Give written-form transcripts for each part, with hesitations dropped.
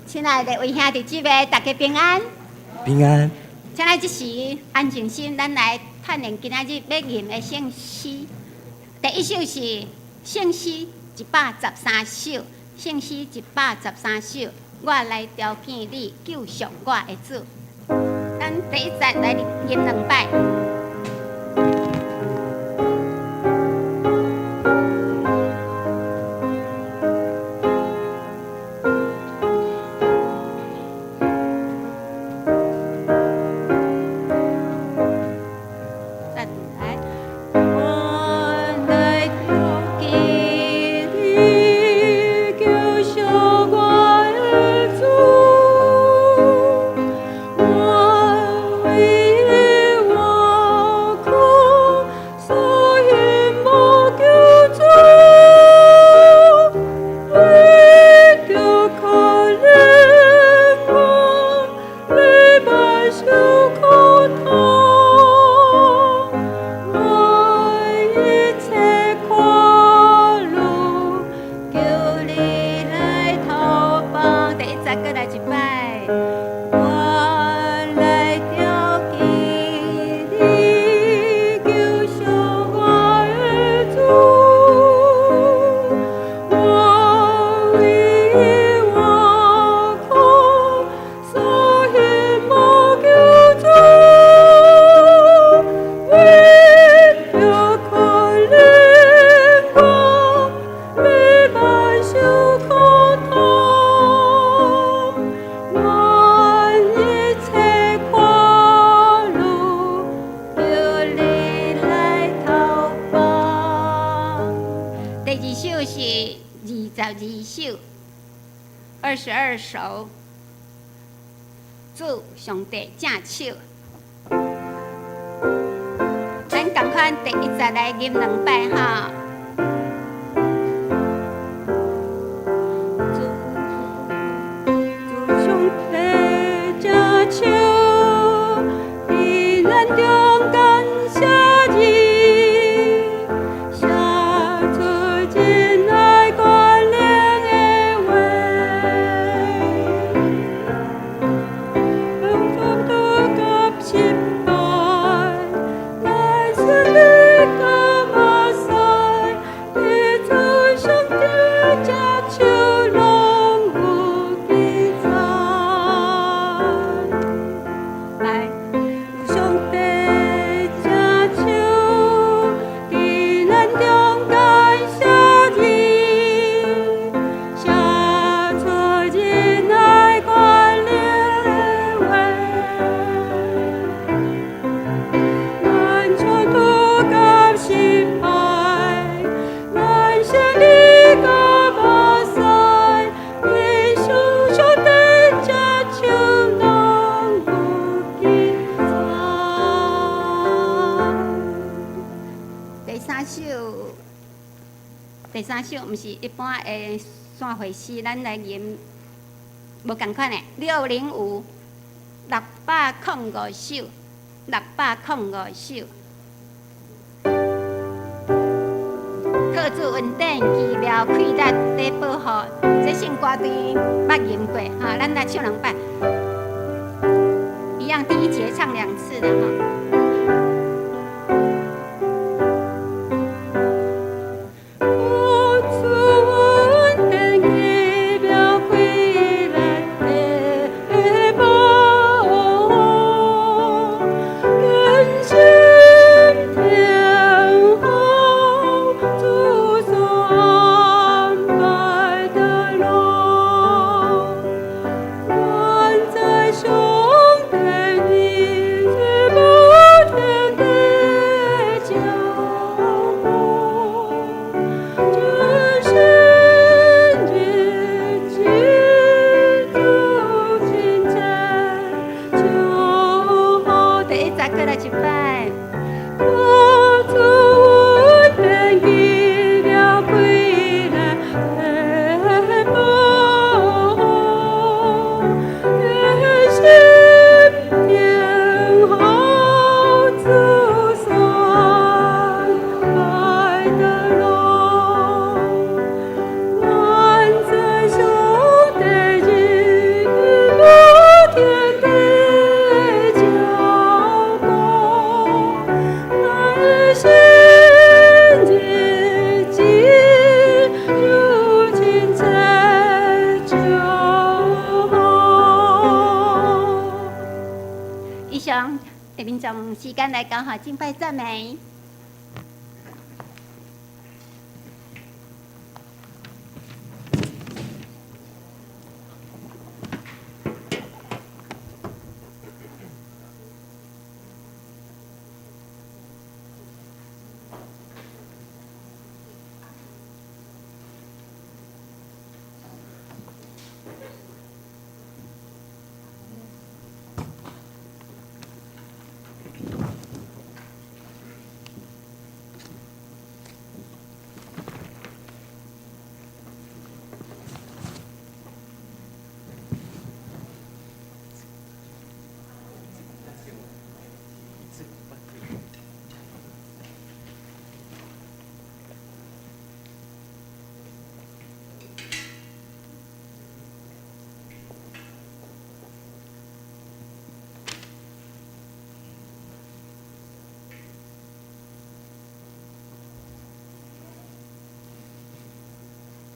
亲爱的位兄弟姊妹，大家平安。平安。请来这时安静心，咱来探念今仔日要吟的圣诗。第一首是圣诗113首，圣诗113首。我来朝见你，救赎我的主。咱第一节来吟2摆。22首，主上帝正手。咱同款第一节来吟2摆哈。主上帝正手，在咱中感谢你。第3首毋是一般的散会诗，咱来吟无共款的605 605首，605首。靠主恩典奇妙开力在保护，这首歌对捌吟过哈，咱来唱2摆，一样第1节唱2次的哈。在兄弟里。间来到敬拜赞美。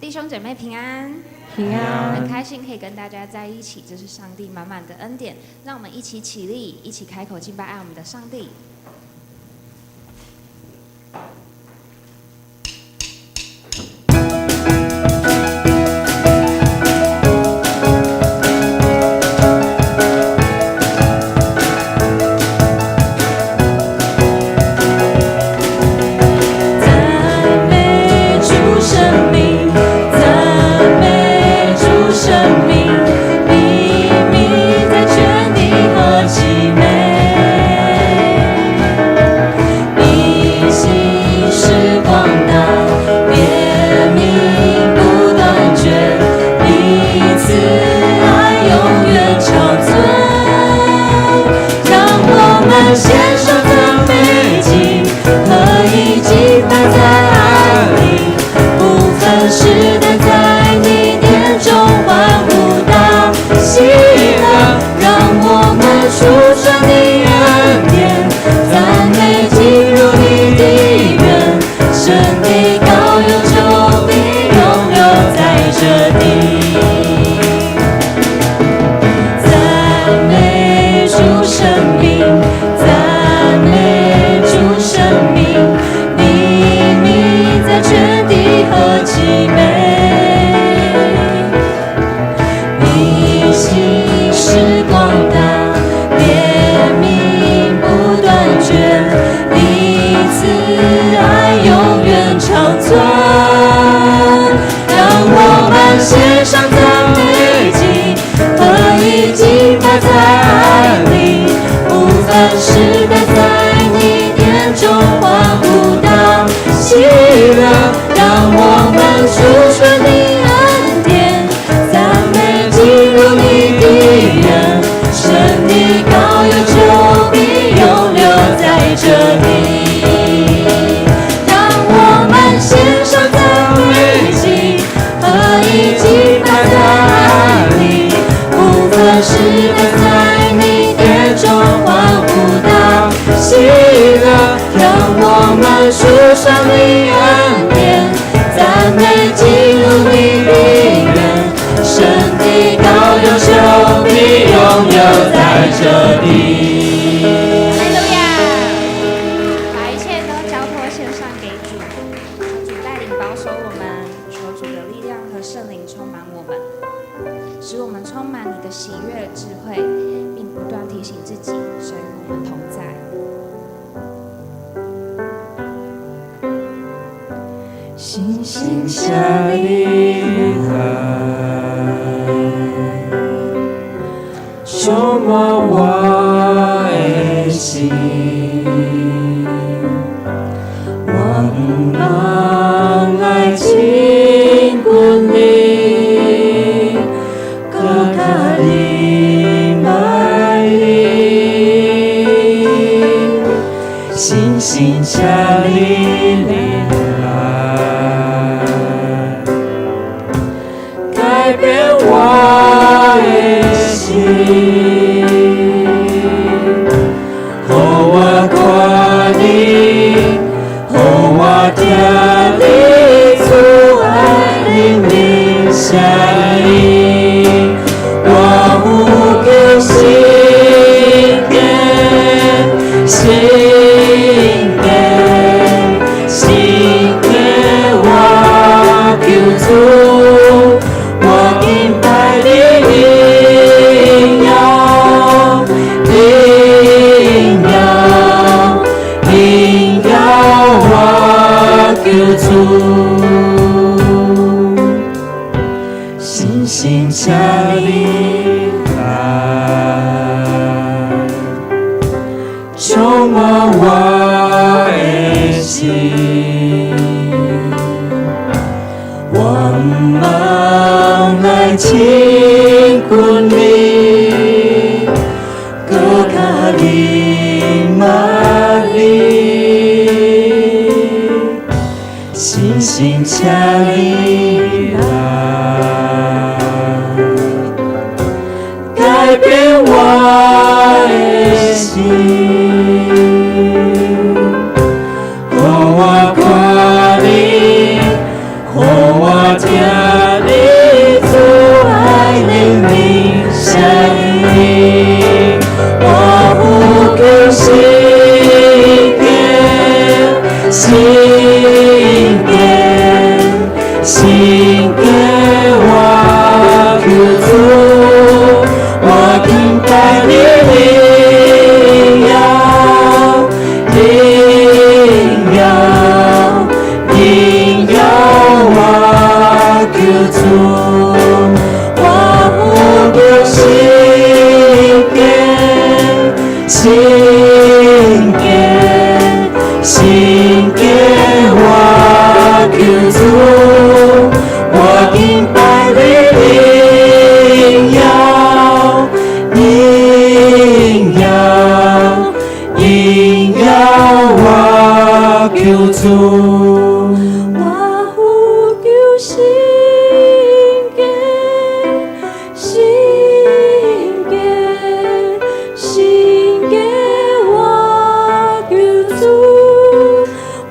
弟兄姐妹平安，平安，很开心可以跟大家在一起，这是上帝满满的恩典。让我们一起起立，一起开口敬拜爱我们的上帝。我无个信念。求主，星星降临来，充满我的心，我们来亲近你，搁较你玛丽，星星降临来，改变我的心，让我看你，让我听你主爱的名声音，我呼求心间，心间，心间，我求主，我敬拜你荣耀，荣耀，我求主，我呼求心间，心间，心间，我求主，我敬拜你荣耀，荣耀，荣耀，我求主。我呼求心间，心间，心间，我求主，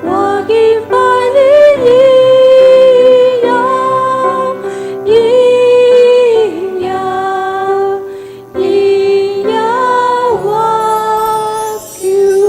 我敬拜你荣耀，荣耀，荣耀，我求主。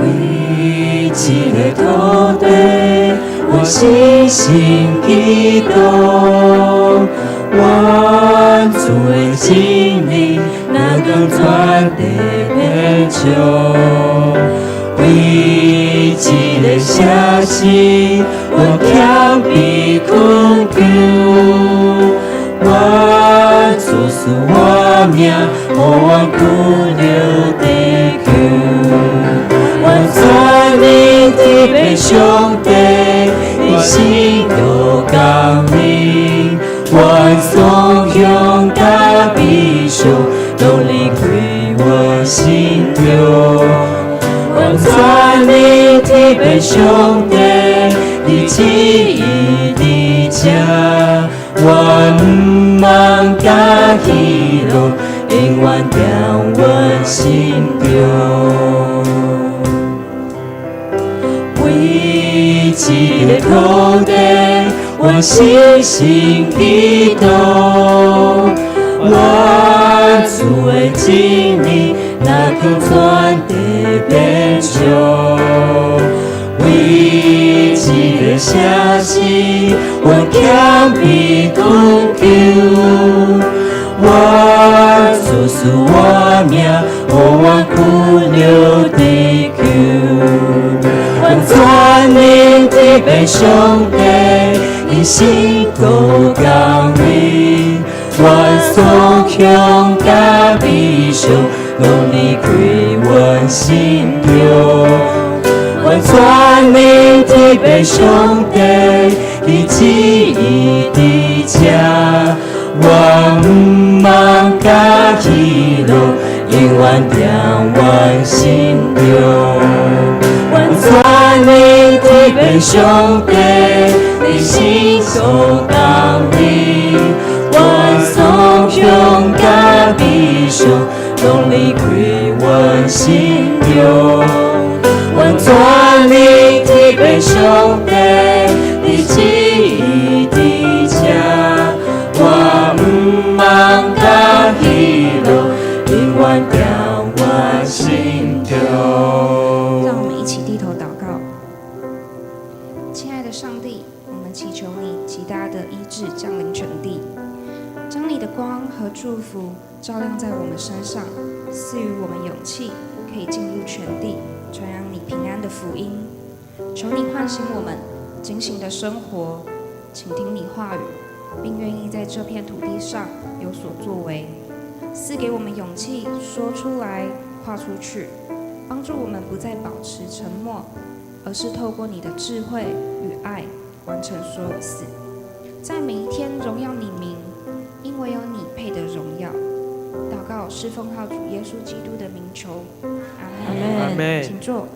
为这个土地，我深深祈祷，我主的真理能够传递遍照。为这个城市，我强逼困求，我主使我命，互我苦了地球。我全能的被上帝，你心有降临，我所向甲悲伤，都离开我心中。我全能的被上帝，你旨意伫这，我毋茫甲喜乐，永远在我心中。为这个土地，我深深祈祷，我主的真理能够传递遍照。为这个城市，我强逼困求，我主使我命，互我苦了地球。我全能的被上帝，你心够降临，我所向甲悲伤，拢离开我心中。我全能的被上帝，你旨意伫这，我毋茫甲喜乐，永远在我心中。我全能的被上帝，你心所降临，我所向甲悲伤，拢离开我心中。我全能的被上帝，你旨意伫这，我毋茫甲喜乐，永光和祝福照亮在我们身上，赐予我们勇气，可以进入全地，传扬你平安的福音。求你唤醒我们警醒的生活，倾听你话语，并愿意在这片土地上有所作为，赐给我们勇气说出来，跨出去，帮助我们不再保持沉默，而是透过你的智慧与爱完成所有事，在每一天荣耀你名，因为有你配的荣耀。祷告是奉靠主耶稣基督的名求，阿门。阿门请坐。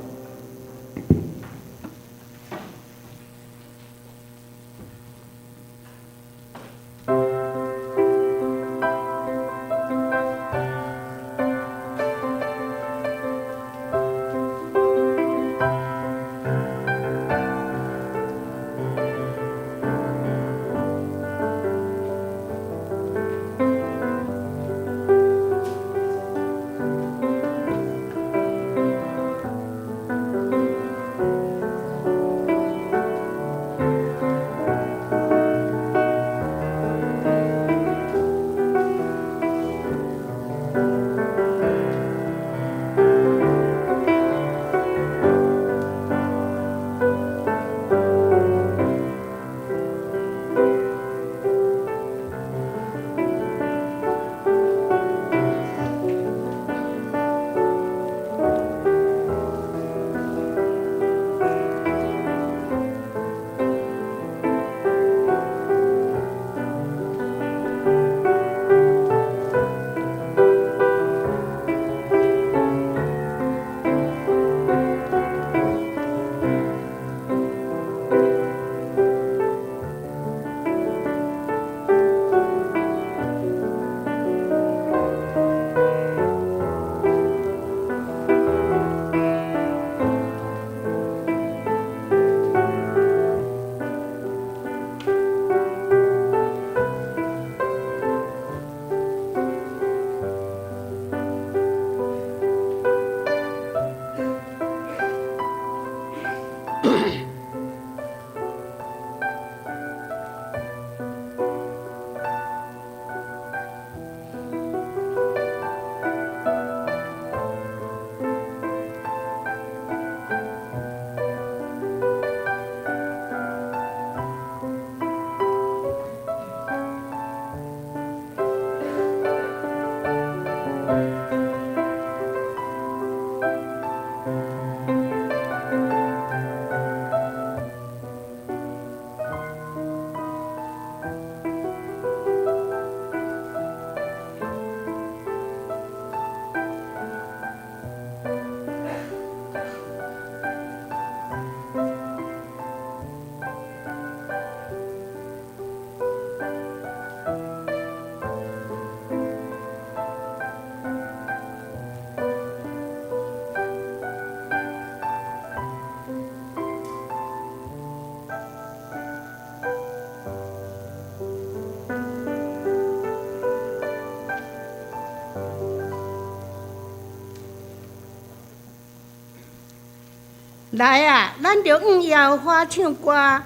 来啊，咱着用摇花唱歌，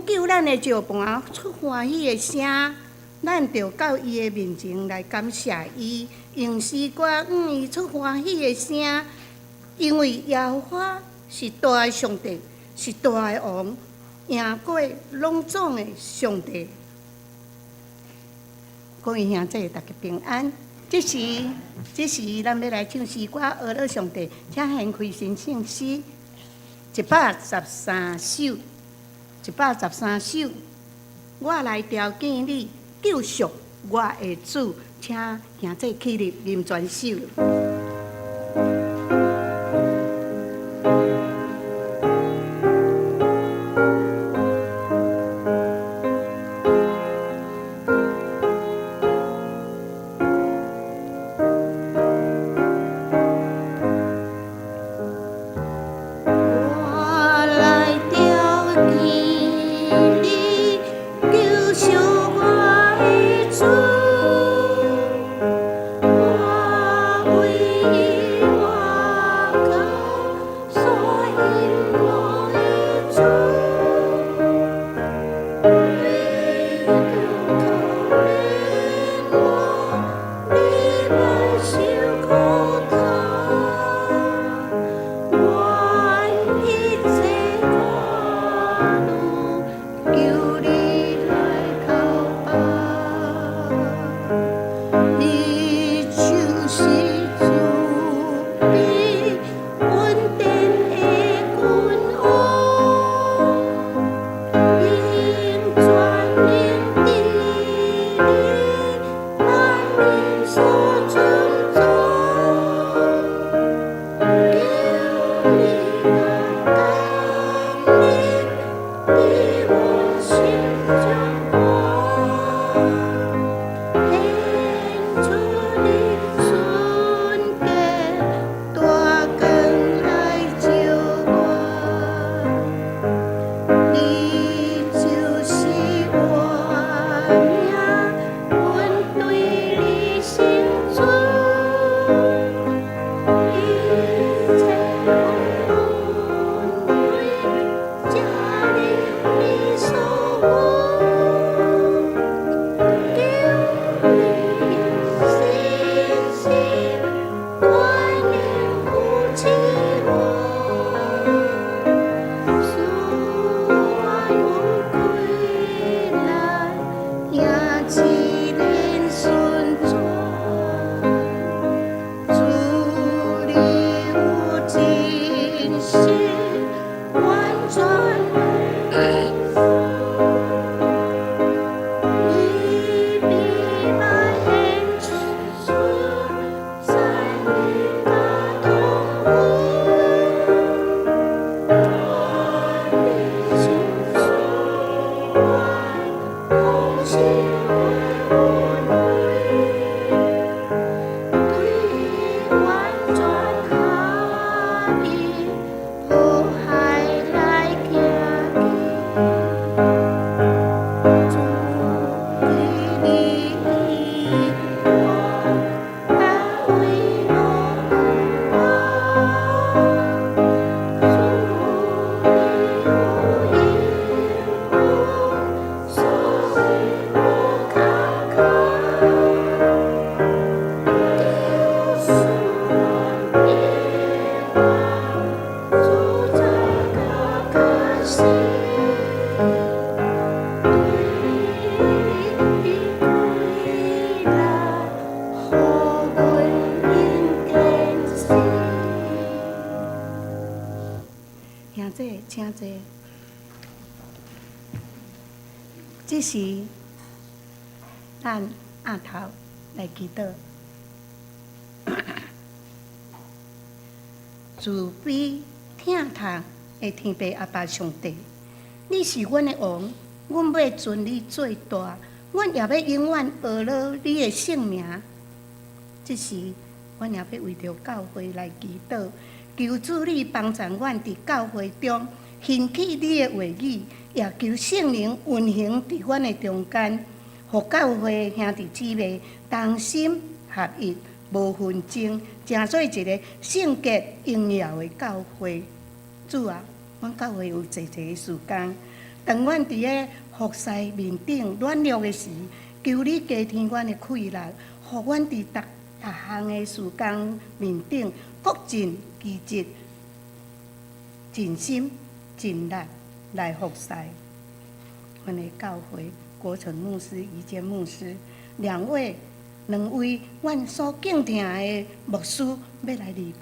救咱的石盘出欢喜的声。咱着到伊的面前来感谢伊，用诗歌伊出欢喜的声。因为耶和华是大的上帝，是大的王，赢过拢总的上帝。各位兄弟，大家平安。这时，咱要来唱诗歌，阿乐上帝，请献开神圣诗。113首，113首，我来朝见你，救赎我的主，请兄弟起立念全首。我为我请坐。这时，咱额头来祈祷。慈悲疼痛的天父阿爸上帝，你是阮的王，阮要尊你做大，阮也要永远学了你的圣名。这时，阮也要为着教会来祈祷，求主你帮助阮伫教会中兴起你的话语，也求圣灵运行伫阮的中间，互教会兄弟姊妹同心合一，无纷争，成做一个圣洁荣耀的教会。主啊，阮教会有济济事工，当阮伫咧服侍面顶软弱的时，求你加添阮的气力，互阮伫逐项的事工面顶各尽其职，尽心尽力来服侍。阮的教会国成牧师、于坚牧师两位阮所敬听的牧师要来离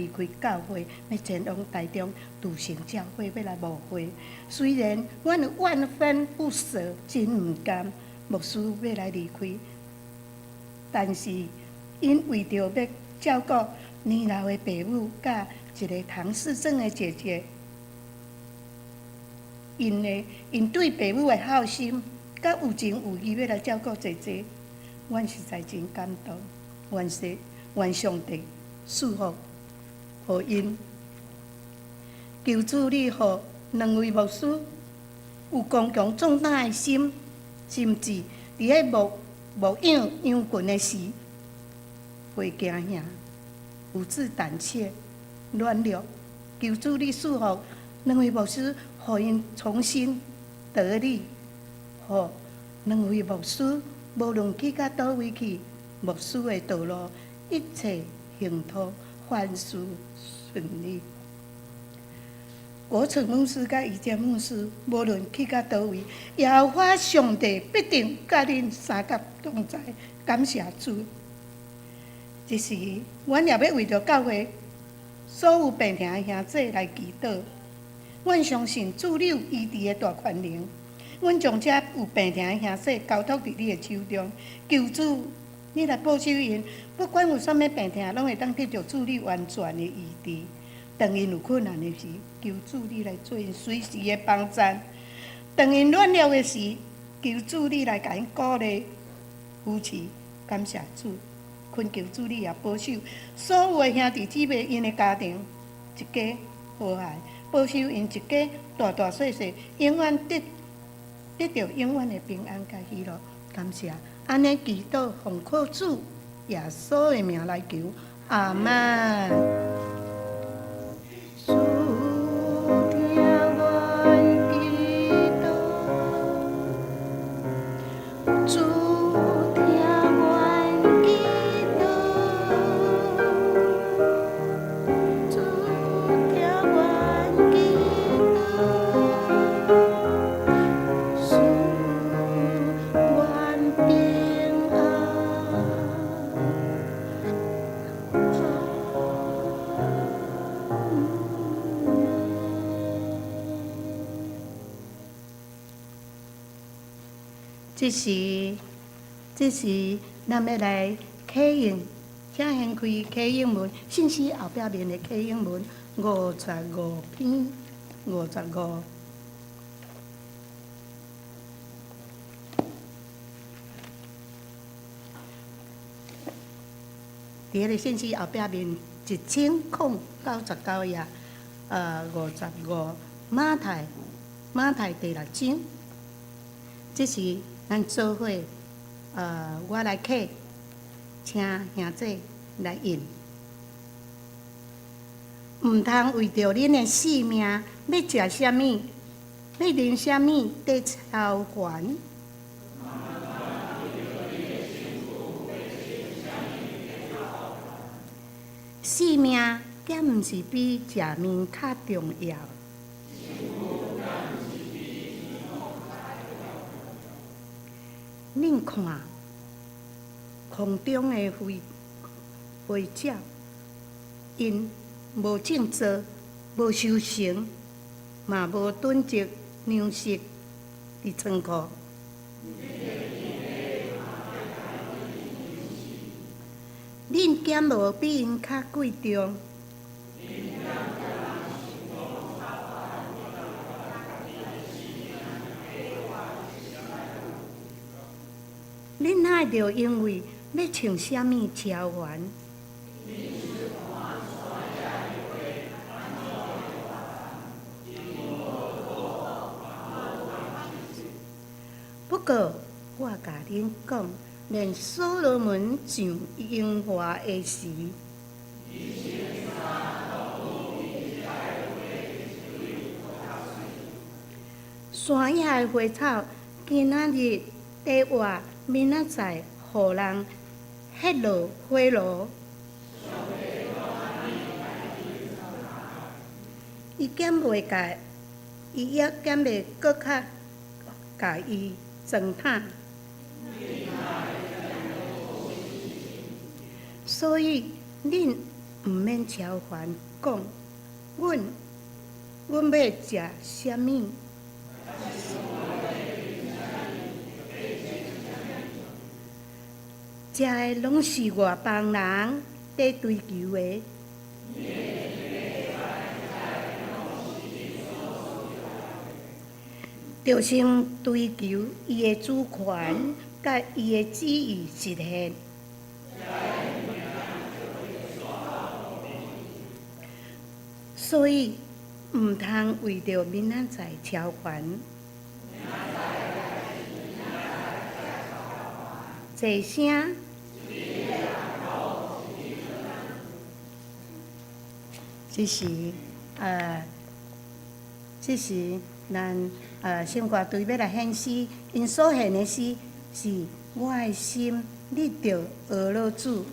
开教会，要前往台中笃行教会，要来牧会。虽然阮有万分不舍，真毋甘牧师要来离开，但是因为着要照顾年老的爸母，甲一个唐氏症的姐姐，因对爸母的孝心，甲有情有义要来照顾姐姐，阮实在真感动。愿上帝赐福互因，求主你互两位牧师有刚强壮胆的心，甚至伫咧牧养羊群的时，袂惊吓，有志胆怯，软弱。求主你赐福两位牧师，互因重新得力，互两位牧师无论去到倒位去，牧师的道路一切行途凡事顺利。国成牧师甲于坚牧师，无论去到倒位，耶和华上帝必定甲恁三甲同在。感谢主。这时，阮也要为着教会所有病痛的兄弟来祈祷。阮相信主你有医治的大权能，阮将这有病痛的兄弟交托伫你的手中，求主你来保守因，不管有啥物病痛，拢会当得到主你完全的医治。当因有困难的时，求主你来做因随时的帮衬；当因软弱的时，求主你来甲因鼓励、扶持。感谢主，恳求主你也保守所有的兄弟姊妹因的家庭一家和谐，保守因一家大大细细，永远得到永远的平安甲喜乐。感谢，安尼祈祷奉靠主耶稣的名来求，阿门。主听阮祈祷，主听阮祈祷，主听阮祈祷，使阮平这时，咱要来启应，请掀开启应门，信息后壁面的启应门55篇55。伫迄个信息后壁面1099页，55马太第6章。这是咱做伙，我来刻，请兄弟来印。毋通为着恁的性命，要食啥物，要啉啥物，得超还。性命，敢毋是比食面较重要？恁看，空中的飞鸟，因无种作，无收成，嘛无囤积粮食伫仓库。恁敢无比因较贵重？恁哪会着因为要穿啥物超还？不过我甲恁讲，连所罗门上荣华的时，山野的花草，今仔日地活，明仔载互人迄落花落。伊减袂甲，伊也减袂搁较甲伊糟蹋。所以恁毋免超凡讲，阮要食啥物？食的拢是外邦人在追求的。就先追求伊的主权，甲伊的旨意实现。所以，毋通为着明仔载超凡，坐声。这是咱圣歌队要来献诗，因所献的诗是我的心，你着学了主。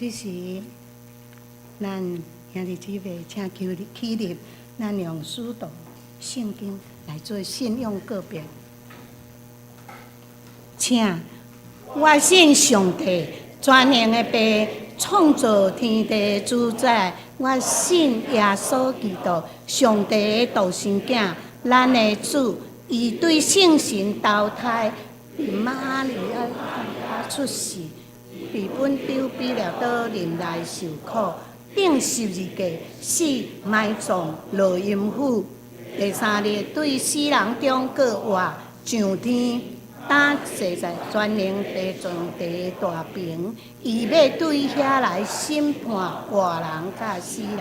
这时，咱兄弟姊妹，请求你起立，咱用书读圣经来做信仰告别。请，我信上帝，全能的爸，创造天地主宰。我信耶稣基督，上帝的独生囝，咱的主，伊对圣神投胎，玛利亚出世，被本丢比了倒林来受苦，顶十字架死埋葬落阴府，第三日对死人中过活上天。打坐在全能地上帝大屏，伊要对遐来审判活人甲死人。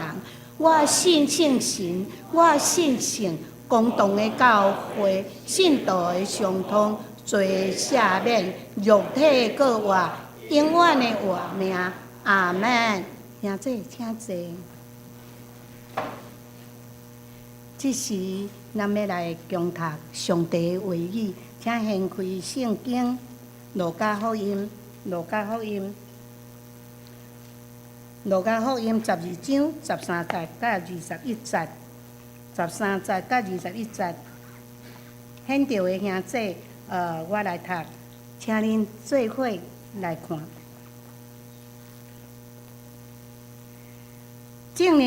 我信圣神，我信圣公道的教会，信道的相通，罪赦免，肉体过活，永远的活命。阿门。兄弟，请坐。这时，咱要来共读上帝的话语。请掀开圣经《路加福音》，《路加福音》12章13节到21节，13节到21节。显着的兄弟，我来读，请恁做伙来看。正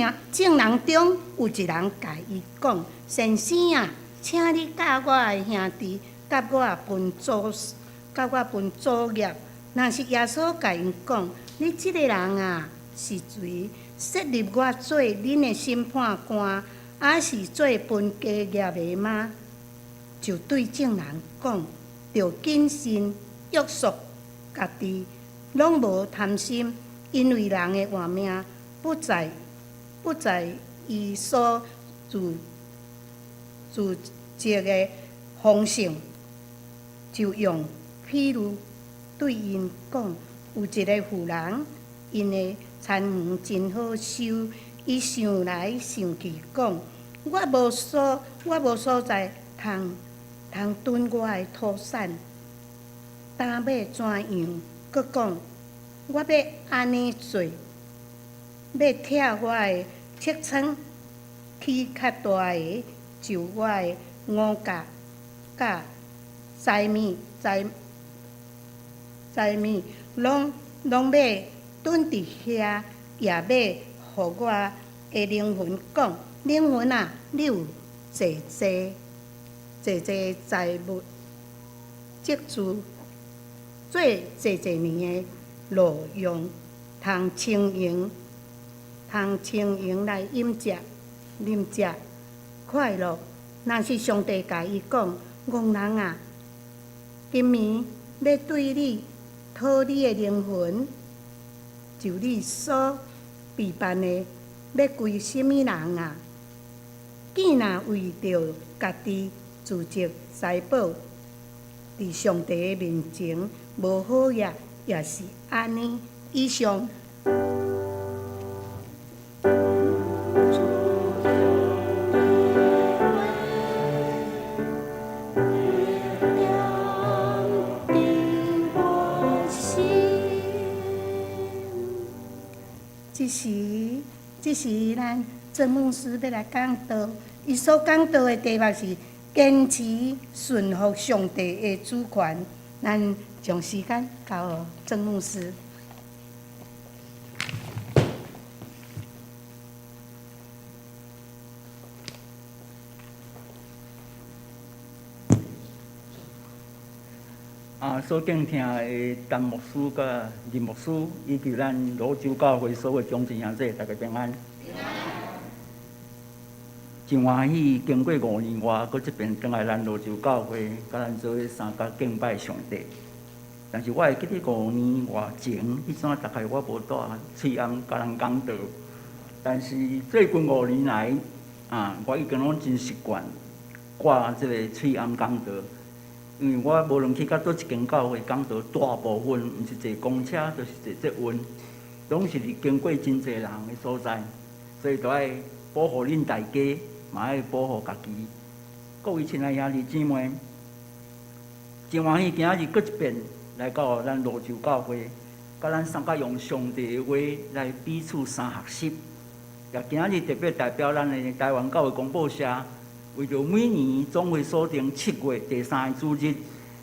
人中有一人甲伊讲：“先生啊，请你教我的兄弟。”甲我分作业，若是耶稣甲因讲：“你即个人啊是罪，设立我做恁的审判官，还是做分家业的吗？”就对众人讲：“着谨慎约束家己，拢无贪心，因为人的活命不在伊所自责的丰盛。”就用譬如对因讲，有一个妇人，因的田园真好收，伊想来想去讲，我无所在通囤我的土产，担要怎样？佮讲，我要安尼做，要拆我的册仓，起较大个，就我的五角甲财米，拢要蹲伫遐，也要互我的灵魂讲：灵魂啊，你有济财物积聚，做济年的路用，通清盈来饮食、快乐。若是上帝甲伊讲：戆人啊！今暝要对你讨你的灵魂，就你所备办的，要归什么人啊？既若为着家己自责财宝，伫上帝的面前无好业，也是安尼。以上。这时咱曾牧师要来讲道，伊所讲道的题目是坚持顺服上帝的主权。咱将时间交予曾牧师。所敬听的陈牧师、甲林牧师，以及咱罗州教会所有忠诚兄弟，大家平安。真欢喜，经过5年外，搁这边转来咱罗州教会，甲咱做伙参加敬拜上帝。但是我会记得5年外前，迄阵大概我无带翠安甲人讲道。但是最近5年来，我已经拢真习惯挂这个翠安讲道。因为我无论去到倒一间教会讲道，大部分毋是坐公车，就是坐捷运，拢是经过真侪人的所在，所以都爱保护恁大家，嘛爱保护家己。各位亲爱兄弟姊妹，真欢喜今仔日搁一遍来到咱罗州教会，甲咱三甲用上帝的话来彼此相学习。也今仔日特别代表咱的台湾教会公报社，为着每年总会锁定7月第3个主日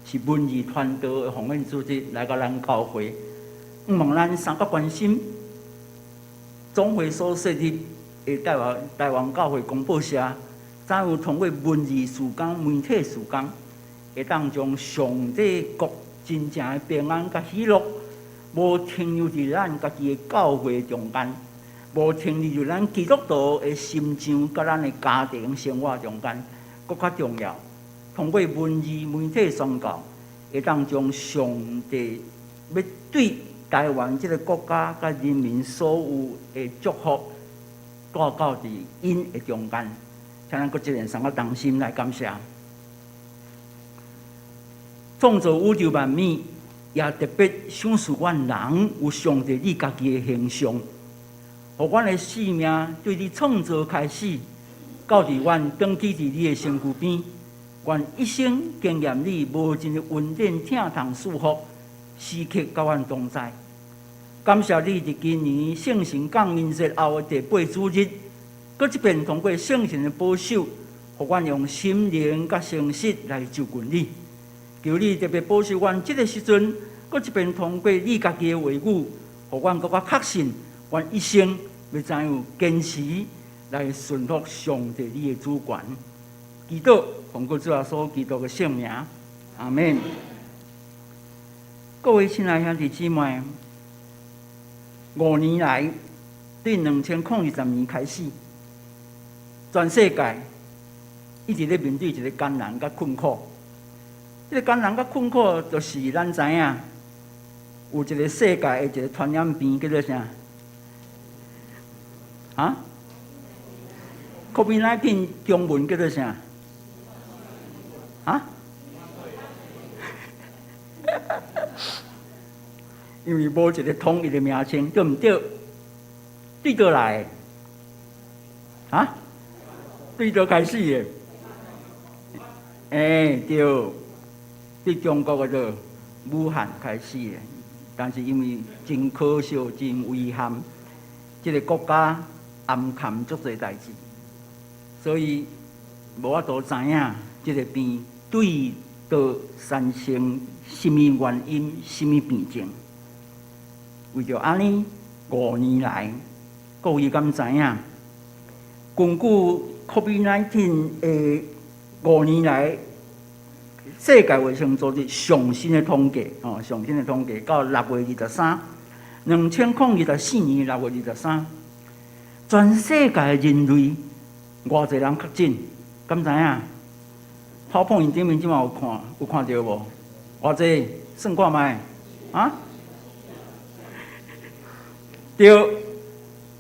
是文艺传道的奉献主日，来到咱教会。望咱三甲关心总会所设立的台湾教会公报社，怎样通过文艺事工、媒体事工，会当将上帝国真正的平安甲喜乐，无停留伫咱家己的教会中间，无停留伫咱基督徒的心肠甲咱的家庭生活中间，更较重要。通过文艺媒体宣告，会当将上帝要对台湾这个国家甲人民所有的祝福，带到伫因的中间。请咱搁一连三个同心来感谢。创造宇宙万物，也特别赏赐阮人有上帝你家己的形象，互阮的生命对你创造开始，到伫阮长期伫你的身躯边，阮一生经验你无尽的恩典、疼痛、祝福，时刻甲阮同在。感谢你伫今年圣神降临节后的第8主日，搁一遍通过圣神的保守，互阮用心灵甲诚实来就近你。求你特别保守阮这个时阵，搁一遍通过你家己的话语，互阮更加确信，阮一生要怎样坚持来顺服上帝你的主权。祈祷奉靠主耶稣基督的圣名，阿门。各位亲爱兄弟姊妹，5年来，对2020年开始，全世界一直咧面对一个艰难甲困苦。这个艰难甲困苦，就是咱知影有一个世界的一个传染病叫做啥？啊 ？COVID-19 中文叫做啥？啊？因为无一个统一的名称，对毋对？对倒来的？啊？对倒开始的？对。对中国的做武汉开始的，但是因为真可惜、真遗憾，这个国家暗藏足多代志，所以无法度知影这个病对倒产生什么原因、什么病症。为着安尼5年来，各位敢知影？根据 COVID-19 的5年来。世界卫生组织上新的统计，上新的统计到6月23，2024年6月23，全世界人类偌侪人确诊，敢知影？泡泡影顶面即马有看到无？偌侪？算看卖啊？对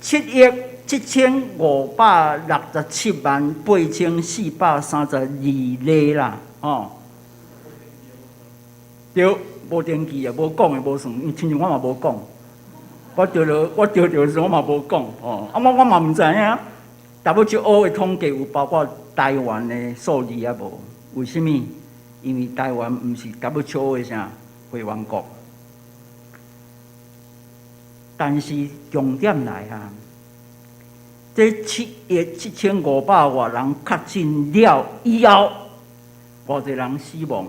7,767,832,432例啦，对，无登记啊，无讲的无算，因为亲像我嘛无讲，我着的时我嘛无讲，我嘛毋知影。WHO 的统计有包括台湾的数字啊无？为什么？因为台湾毋是 WHO 的啥会员国。但是重点来啊，这7,500多人确诊了以后，偌侪人死亡。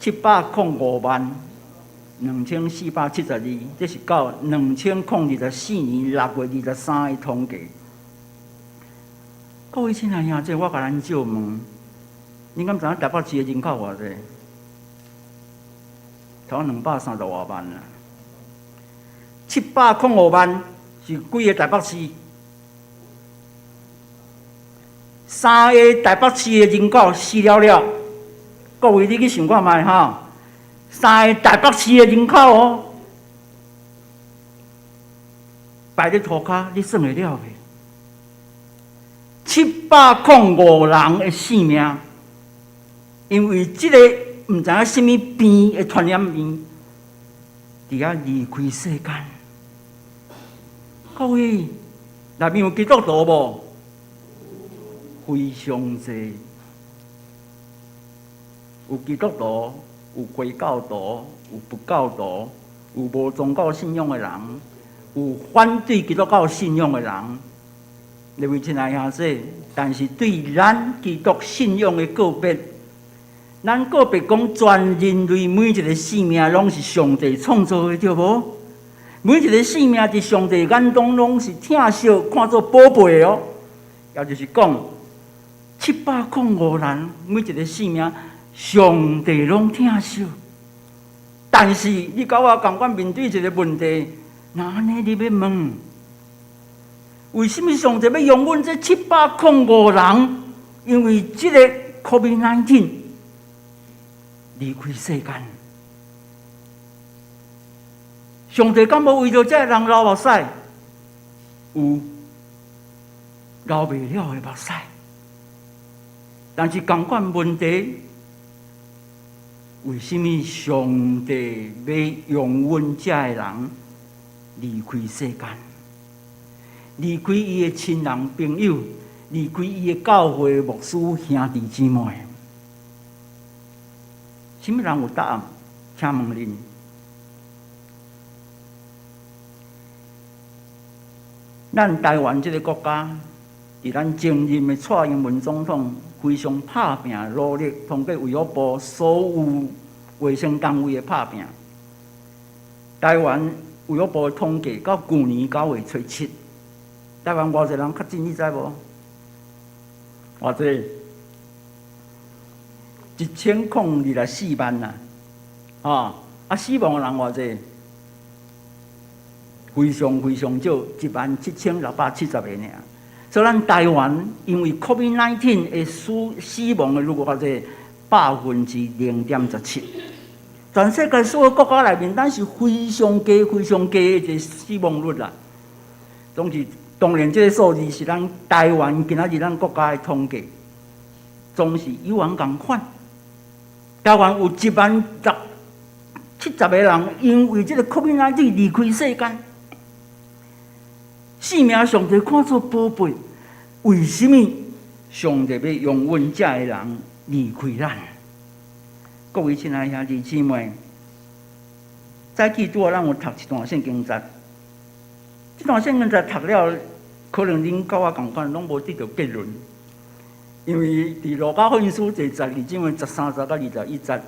705,2472，这是到2024年6月23的统计。各位亲爱兄弟，我甲咱借问，你敢知影台北市的人口偌济？差不多230多万啦。705万是几个台北市？3个台北市的人口死了。各位，你去想看卖哈，3个台北市的人口哦，摆咧涂骹，你算会了未？705人的性命，因为这个毋知影什么病的传染病，伫遐离开世间。各位，内面有基督徒无？非常济。有基督徒，有回教徒，有不教徒，有无宗教信仰的人，有反对基督教信仰的人。各位亲爱兄弟，但是对咱基督信仰的个别，咱个别讲全人类每一个生命拢是上帝创造的，对无？每一个生命伫上帝眼中拢是疼惜、看作宝贝哦。也就是讲，705人每一个生命，上帝拢疼惜。但是你甲我共款面对一个问题，那安尼你要问？为什么上帝要用阮这705人？因为这个 COVID-19 离开世间，上帝敢无为着这人流目屎？有流袂了的目屎，但是同款问题，为什么上帝要用阮这的人离开世间？离开伊的亲人朋友，离开伊的教会牧师兄弟姊妹，什么人有答案？请问恁。咱台湾这个国家，伫咱前任的蔡英文总统非常拍拼努力，通过卫福部所有卫生单位的拍拼。台湾卫福部的统计到去年9月初7。台湾偌侪人确诊，你知无？偌侪1024万呐，死亡的人偌侪？非常少，17670个尔。所以咱台湾因为 COVID-19 的死亡的率偌侪0.17%。全世界所有国家内面，咱是非常低的一个死亡率啦。当然，这个数字是咱台湾今仔日咱国家的统计，总是有人共款。台湾有17070个人因为这个 COVID-19 离开世间。性命上帝看作宝贝，为什么上帝要用阮这的人离开咱？各位亲爱兄弟姊妹，早起拄好咱有读一段圣经节。这段圣经节读了，可能恁甲我同款，拢无得到结论，因为伫路加福音书第12章的13节到21节，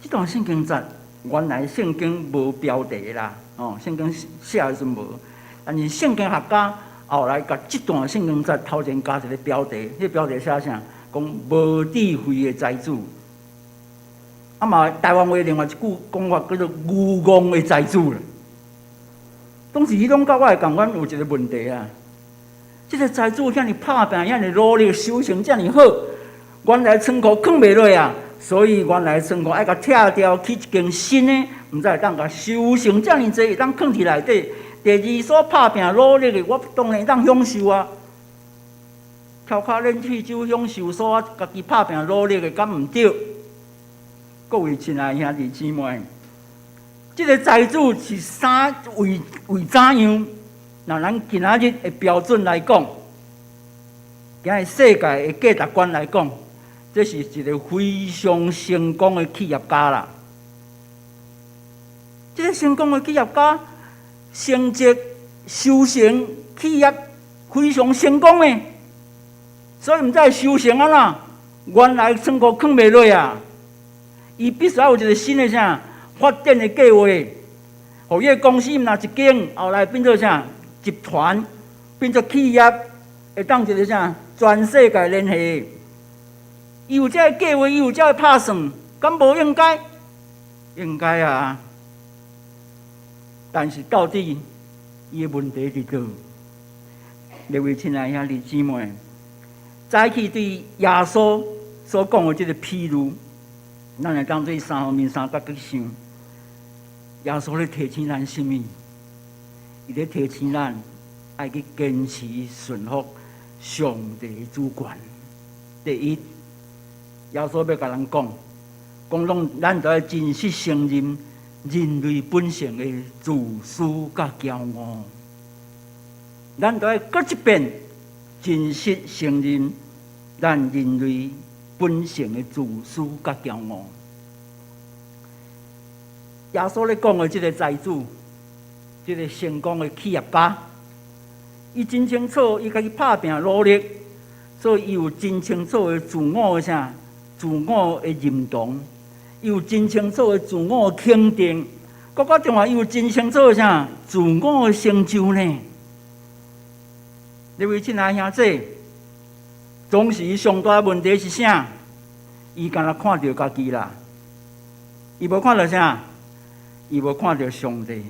这段圣经节原来圣经无标题啦，圣经写的时阵无，但是圣经学家后来甲这段圣经节头前加一个标题，迄标题写啥？讲无智慧的财主。嘛，台湾话另外一句讲法叫做愚妄的财主啦。当时伊拢甲我共款有一个问题啊，这个财主遐尼拍拼，遐尼努力，修行遮尼好，原来仓库藏袂落啊，所以原来仓库爱甲拆掉，去一间新的，毋知会当甲修行遮尼济，会当藏伫内底。第二所拍拼努力的，我当然当享受啊，翘脚练喙酒享受所家己拍拼努力的，敢毋对？各位亲爱兄弟姊妹。这个财主是为怎样？那咱今仔日的标准来讲，今日世界的价值观来讲，这是一个非常成功的企业家啦。这个成功的企业家，成绩、修行、企业非常成功的，所以毋知修行安怎？原来仓库藏袂落啊！伊必须要有一个新的啥？发展的计划，互伊个公司毋若一间，后来变做啥集团，变做企业，会当一个啥全世界联系。伊有这个计划，伊有这个打算，敢无应该？应该啊！但是到底伊个问题伫倒？各位亲爱兄弟姊妹，早起对耶稣所讲的这个譬喻，咱会当对3方面3角去想。耶稣咧提醒咱什么？伊咧提醒咱爱去坚持顺服上帝的主权。第一，耶稣要甲咱讲，咱都要真实承认人类本性的自私甲骄傲。咱都要搁一遍真实承认咱人类本性的自私甲骄傲。耶稣咧讲的这个财主，这个成功的企业家，伊真清楚，伊家己打拼努力，所以伊有真清楚的自我的啥，自我的认同，伊有真清楚的自我的肯定，更加重要，伊有真清楚的啥，自我的成就呢？各位亲爱兄弟，当时上大问题是啥？伊敢若看到家己啦，伊无看到啥？伊无看到上帝，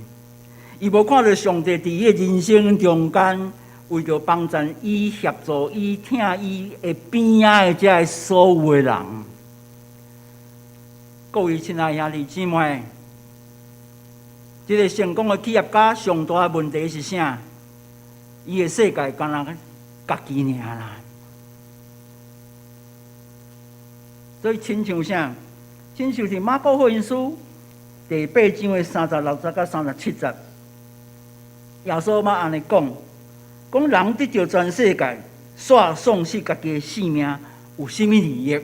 伊无看到上帝伫伊人生中间，为着帮助伊、协助伊、听伊的边仔的这所有的人。各位亲爱兄弟姊妹，这个成功的企业家上大的问题是啥？伊的世界敢若家己尔啦。所以亲像啥？亲像是马可福音书第8章的36节到37节，耶稣嘛安尼讲，讲人得到全世界，煞丧失家己的性命，有甚物利益？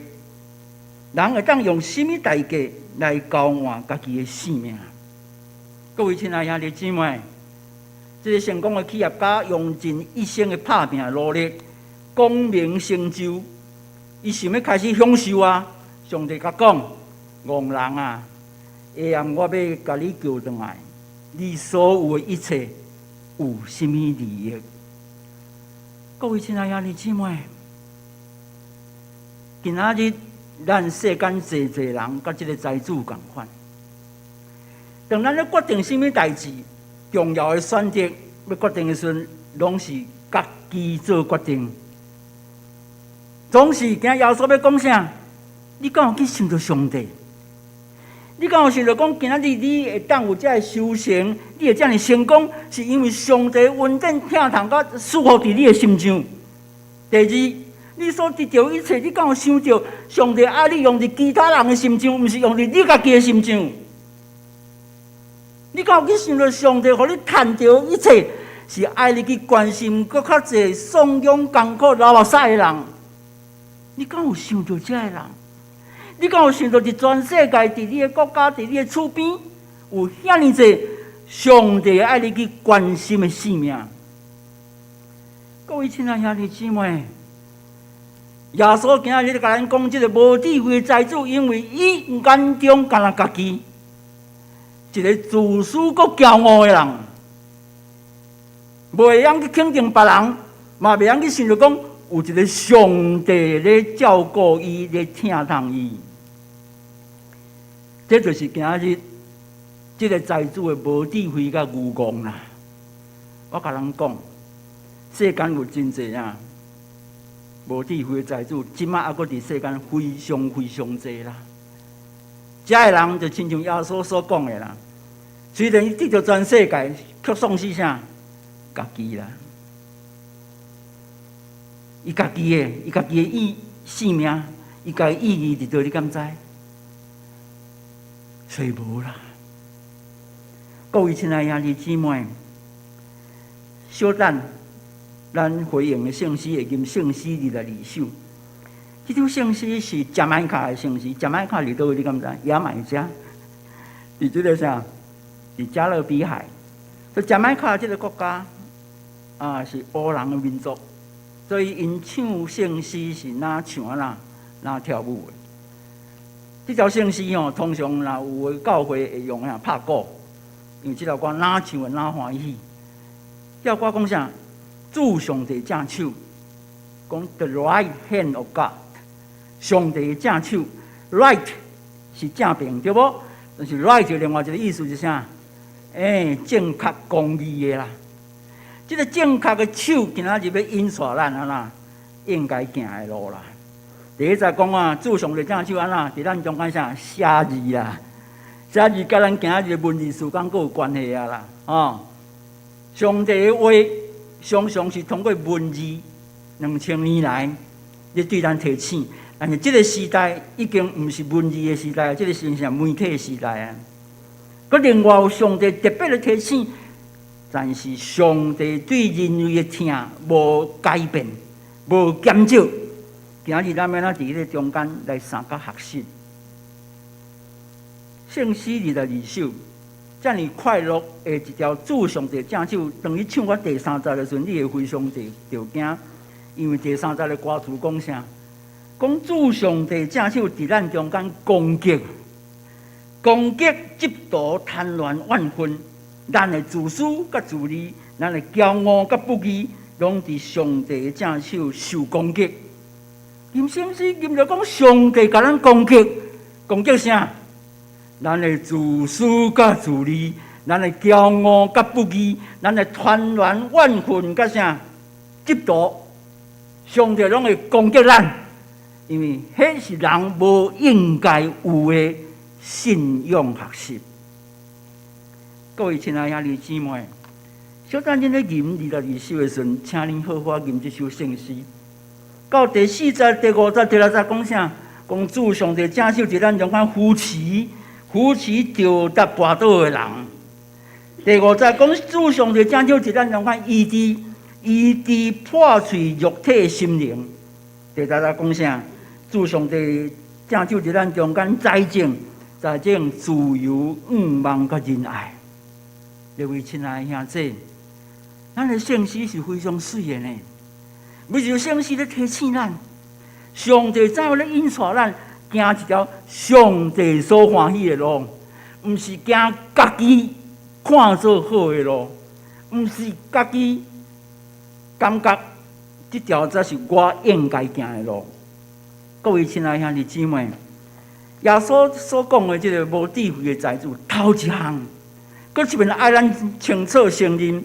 人会当用甚物代价来交换家己的性命？各位亲爱兄弟姊妹，这个成功的企业家用尽一生的打拼努力，功名成就，伊想要开始享受啊！上帝甲讲，戆人啊！下暗我要甲你救回来，你所有的一切有甚物利益？各位亲爱兄弟姊妹，今仔日咱世间济人，甲这个财主同款。当咱咧决定甚物代志，重要的选择要决定的时阵，拢是家己做决定。总是惊耶稣要讲啥？你敢有去想到上帝？你敢有想到讲，今仔日你会当有这修成，你会这样成功，是因为上帝稳定听堂甲束缚伫你的心上。第二，你所得到一切，你敢有想到上帝爱你用伫其他人的心上，毋是用伫你家己的心上？你敢有去想到上帝互你赚到一切，是爱你去关心搁较济丧养艰苦流目屎的人？你敢有想到这个人？你敢有想到伫全世界、伫你的国家、伫你的厝边，有遐尼济上帝爱你去关心的性命？各位亲爱兄弟姊妹，耶稣今日咧甲咱讲，这个无智慧的财主，因为伊眼中干那家己，一个自私佮骄傲的人，袂晓去肯定别人，嘛袂晓去想到讲有一个上帝咧照顾伊，咧听从伊。这就是今日这个财主的无智慧甲愚妄啦。我甲人讲，世间有真济啊，无智慧的财主，即摆还阁伫世间非常非常济啦。这个人就亲像耶稣所讲的啦，虽然伊得到全世界，却丧失啥？家己啦。伊家己的性命，伊家己意义伫倒，你敢知？找无啦。各位亲爱兄弟姊妹，小等咱回应的圣诗会吟圣诗220首。这首圣诗是加麦卡的圣诗，加麦卡伫倒位？你敢知？牙买加，伫这个啥？伫加勒比海。所以加麦卡这个国家是黑人的民族。所以因唱圣诗是哪唱啊哪跳舞的。这条圣诗通常若有的教会会用拍鼓，因为这条歌哪唱的哪欢喜。这条歌讲啥？主上帝正手，讲 The right hand of God， 上帝正手 ，right 是正平对不？但是 right 另外一个意思是啥？正确公义的啦。这个正确的手，今仔日要引带咱应该行的路啦。第一在讲主上帝正手伫咱中间啥写字啦，写字甲咱今仔日的文字时间佫有关系啦。上帝的话常常是通过文字2000年来咧对咱提醒，但是这个时代已经毋是文字的时代，这个是啥媒体的时代啊。佮另外有上帝特别的提醒。但是上帝对人类的听无改变，无减少。今日咱要伫迄个中间来参加学习。圣诗22首，遮尔快乐的一条主上帝正首，当你唱我第3节的时阵，你会非常着惊，因为第3节的歌词讲啥？讲主上帝正首伫咱中间攻击、嫉妒、贪婪、怨愤，咱的自私甲自利，咱的骄傲甲不义，拢伫上帝正首受攻击。吟圣诗，吟着讲上帝甲咱攻击啥？咱的自私甲自利，咱的骄傲甲不义，咱的贪婪、怨愤甲啥？嫉妒，上帝拢会攻击咱。因为迄是人无应该有的信仰学习。各位亲爱兄弟姊妹，小等恁咧吟22首的时阵，请恁好好吟这首圣诗。到第4节、第5节、第6节讲啥？讲主上帝正首伫咱中间扶持着达跋倒的人。第5节讲主上帝正首伫咱中间医治破碎肉体心灵。第6节讲啥？主上帝正手伫咱中间财政自由、愿望甲仁爱。各位亲爱的兄弟，咱的圣诗是非常水的呢。每一首圣诗咧提醒咱，上帝怎样咧引带咱行一条上帝所欢喜的路，毋是行家己看做好的路，毋是家己感觉这条才是我应该行的路。各位亲爱的兄弟姊妹，耶稣所讲的这个无智慧的财主，头一项，搁一面爱咱清楚承认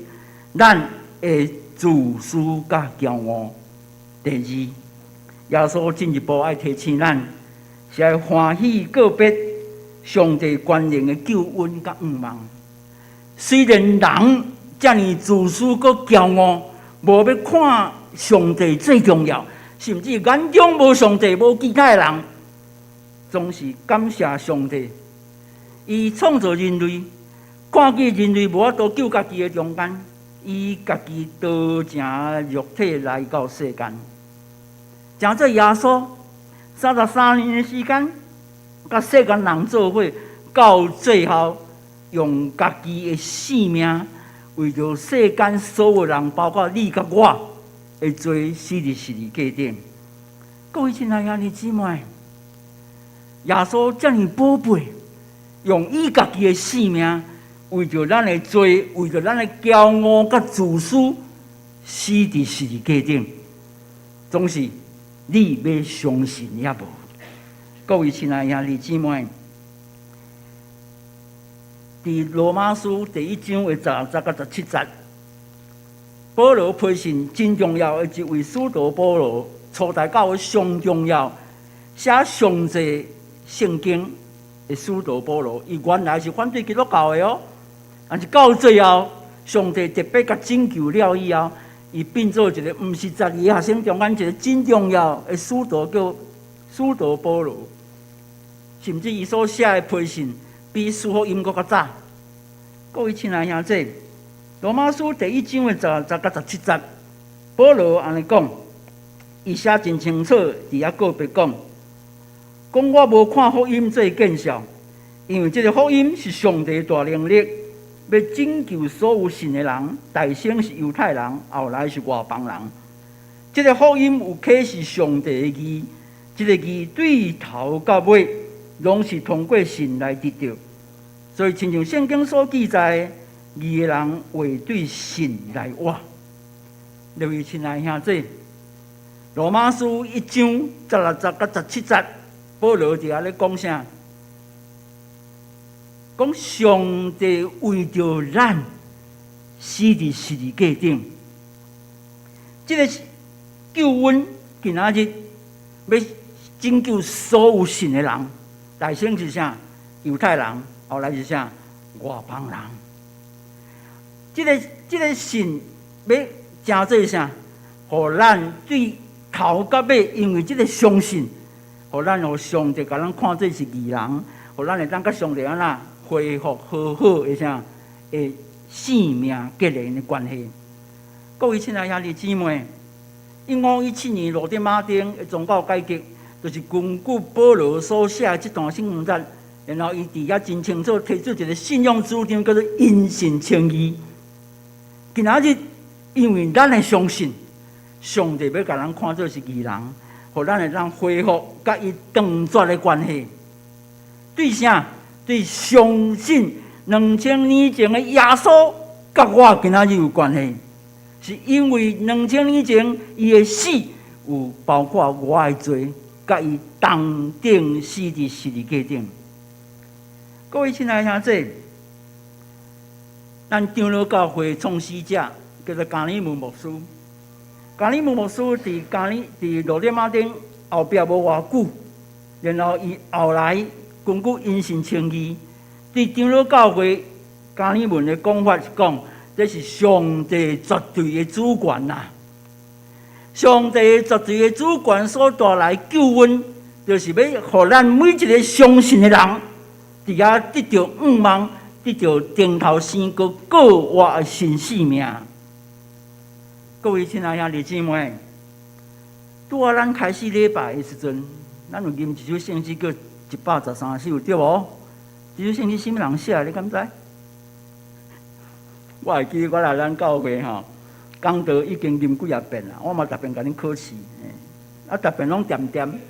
咱的自私甲骄傲。第二，耶稣进一步爱提醒咱，是爱欢喜告别上帝权能的救恩甲愿望。虽然人遮尔自私搁骄傲，无要看上帝最重要。甚至眼中无上帝、无其他人，总是感谢上帝。伊创造人类，看见人类无法度救家己的中间，伊家己道成肉体来到世间。正做耶稣33年的时间，甲世间人做伙，到最后用家己的性命，为着世间所有人，包括你甲我。会做死伫十字架顶。各位亲爱兄弟姊妹，耶稣遮尔宝贝，用伊家己的性命，为着咱的罪，为着咱的骄傲甲自私，死伫十字架顶。总是你要相信也无？各位亲爱兄弟姊妹，伫罗马书第1章的10节到17节。保罗批信真重要的一位使徒保罗，初代教会上重要，写上济圣经的使徒保罗，伊原来是反对基督教的哦，但是到最后，上帝特别甲拯救了以后，伊变做一个毋是12个学生中间一个真重要的使徒，叫使徒保罗。甚至伊所写的批信比书福音搁较早。各位亲爱兄弟。罗马书第1章的10节到17节，保罗安尼讲，伊写真清楚，伫遐个别讲我无看福音做见效，因为这个福音是上帝大能力，要拯救所有信的人，大先是犹太人，后来是外邦人。这个福音有启示上帝的义，这个义对头到尾，拢是通过信来得到。所以，亲像圣经所记载。义的人会对信来活。各位亲爱兄弟，罗马书1章16节到17节，保罗伫遐咧讲啥？讲上帝为着咱死伫十字架顶，这个救恩今仔日要拯救所有信的人，大先是啥？犹太人，后来是啥？外邦人。这个信要真做啥？互咱对头到尾，因为这个相信，互咱互上帝甲咱看做是义人，互咱会当甲上帝安那恢复好好的啥的生命结连的关系。各位亲爱兄弟姊妹，1517年罗马丁的宗教改革，就是根据保罗所写的这段圣经节然后伊伫遐真清楚提出一个信仰主张，叫做因信称义。今仔日，因为咱会相信，上帝要甲咱看作是义人，互咱会当恢复甲伊断绝的关系。对啥？对相信2000年前的耶稣，甲我今仔日有关系，是因为2000年前伊的死有包括我的罪，甲伊同定死伫十字架顶。各位亲爱的兄弟，咱长老教会创始者叫做加里姆牧师。加里姆牧师伫罗列马丁后壁无偌久，然后伊后来根据因信称义，伫长老教会加里姆的讲法是讲，这是上帝绝对的主权呐。上帝绝对的主权所带来救恩，就是要互咱每一个相信的人，伫遐得到愿望，得到顶头生个过活的新生命。各位亲爱兄弟姊妹，拄啊，咱开始礼拜的时阵，咱有吟一首圣诗叫113首，对无？这首圣诗什么人写的？你敢知？我会记我来咱教会吼，讲道已经吟几啊遍啦，我嘛逐遍甲恁考试，啊，逐遍拢点点，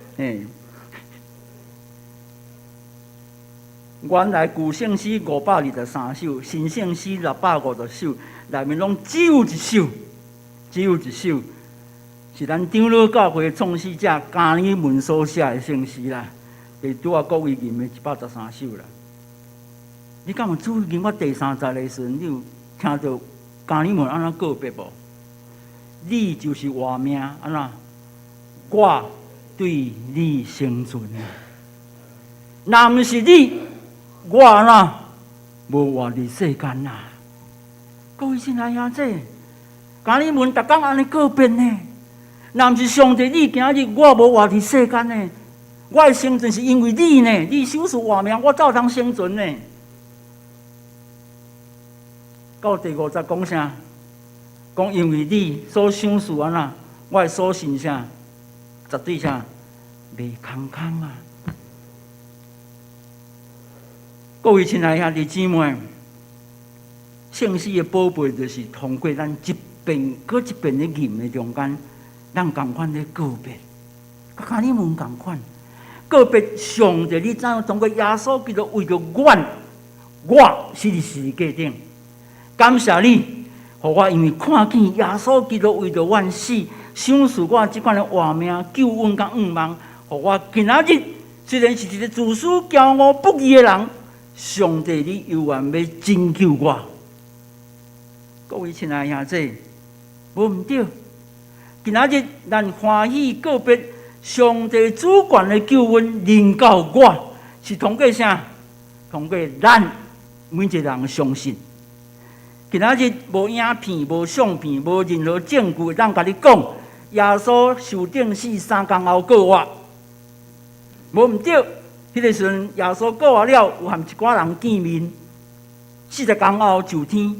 原来旧圣诗523首，新圣诗650首，内面拢只有一首，是咱长老教会创始者加里文所写的圣诗啦，就是拄啊各位吟的113首啦。你敢有注意吟我第30个时阵，你有听到加里文安怎告别无？你就是活命，安怎？我对你生存啊！若毋是你，我安怎无活伫世间啊？各位亲爱兄弟，加里文逐工安尼告别呢？若毋是上帝，你今日我无活伫世间呢？我的生存是因为你呢，你手术活命，我才有通生存呢。到第50讲啥？讲因为你所想事安怎，我的所信啥，绝对啥袂空空啊！各位亲爱兄弟姊妹，圣诗的宝贝就是通过咱一遍搁一遍的吟的中间，咱同款的告别，甲加里文同款告别上帝。你知影通过耶稣基督为着我死伫十字架顶。感谢你，互我因为看见耶稣基督为着阮死，享受我即款的活命、救恩甲愿望，互我今仔日虽然是一个自私、骄傲、不义的人，上帝你犹原要拯救我。各位亲爱的兄弟，无毋对，今仔日咱欢喜告别上帝主权的救恩临到我，是通过啥？通过咱每一个人相信。今仔日无影片、无相片、无任何证据，咱甲你讲，耶稣受钉死3天后过活，无毋对。迄个时阵，耶稣过活了，有含一寡人见面，40天后就天。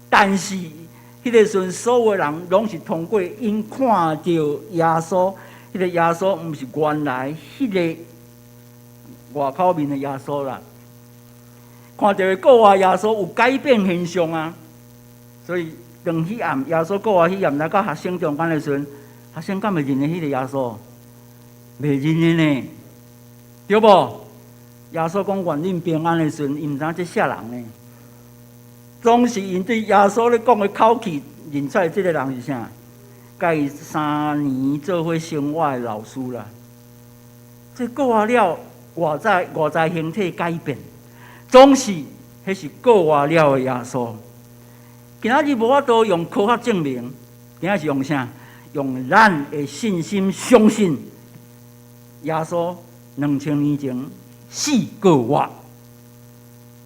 但是迄个时阵，所有人拢是通过因看到耶稣，迄个耶稣毋是原来迄个外口面的耶稣啦。看到过活耶稣有改变现象啊，所以当迄暗耶稣过活迄暗来到学生中间的时阵，学生敢会认得迄个耶稣？袂认得呢，对无？耶稣讲愿恁平安的时阵，伊毋知这啥人呢？总是因对耶稣咧讲的口气认出来，这个人是啥？甲伊3年做伙生活的老师啦。这过活了，外在形体改变。总是，迄是过活了的耶稣。今仔日无法度用科学证明，今仔是用啥？用咱的信心相信耶稣2000年前死过活。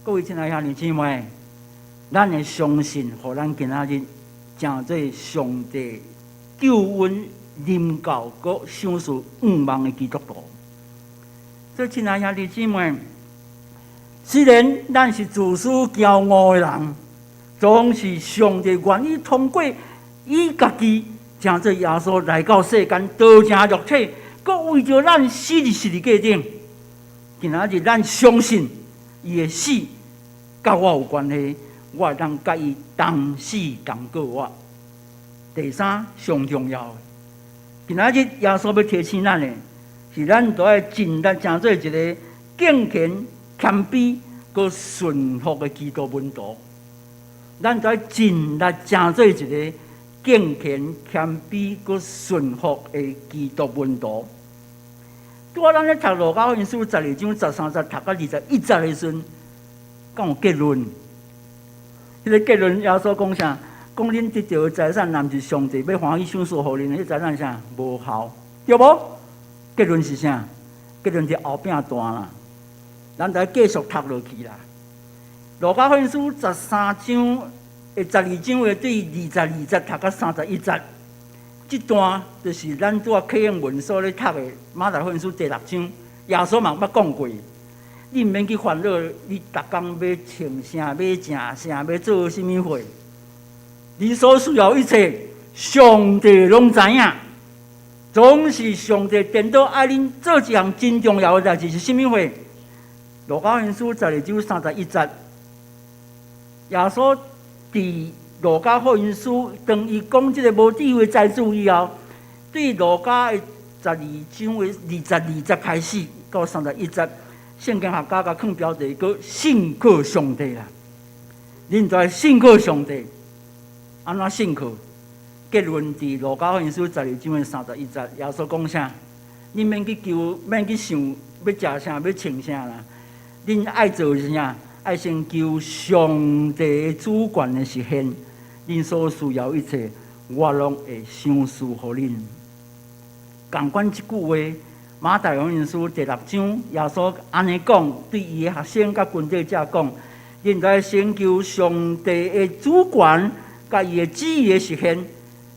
各位亲爱兄弟姊妹，咱的相信，互咱今仔日成做上帝救恩临到，搁享受愿望的基督徒。所以，亲爱兄弟姊妹。虽然咱是自私骄傲的人，总是上帝愿意通过伊家己，成做耶稣来到世间，道成肉体，搁为着咱死伫十字架顶。今今仔日咱相信伊的死甲我有关系，我会当甲伊同死同过活。第三，上重要的，今仔日耶稣要提醒咱的，是咱都要尽力成做一个敬虔、谦卑、佮顺服的基督门徒。咱都要尽力成做一个敬虔、谦卑、佮顺服的基督门徒。拄仔咱咧读路加福音书12章13节，读到21节的时阵，敢有结论？迄个结论，耶稣讲啥？讲恁得到的财产，若毋是上帝要欢喜赏赐互恁的，迄财产啥无效，对无？结论是啥？结论是后壁段啦。咱就要继续读落去啦。路加福音书13章的12章的对22节读到31节，这段就是咱拄仔启应文所咧读的马太福音书第6章。耶稣嘛捌讲过，你毋免去烦恼，你逐工要穿啥、要食啥、要做啥物货。你所需要一切，上帝拢知影。总是上帝颠倒爱恁做一项真重要的代志是啥物货？路加福音书12章31节，耶稣伫路加福音书当伊讲即个无智慧财主以后，对路加的12章的22节开始到31节，圣经学家甲放标题叫信靠上帝啦。恁就要信靠上帝。安怎信靠？结论伫路加福音书12章的31节，耶稣讲啥？你免去求，免去想要食啥，要穿啥啦。恁爱做是啥？爱先求上帝主权的实现。恁所需要一切，我拢会赏赐互恁。共款一句话，马太福音书第6章，耶稣安尼讲，对伊的学生甲军队者讲：恁在先求上帝的主权。甲伊的旨意的实现，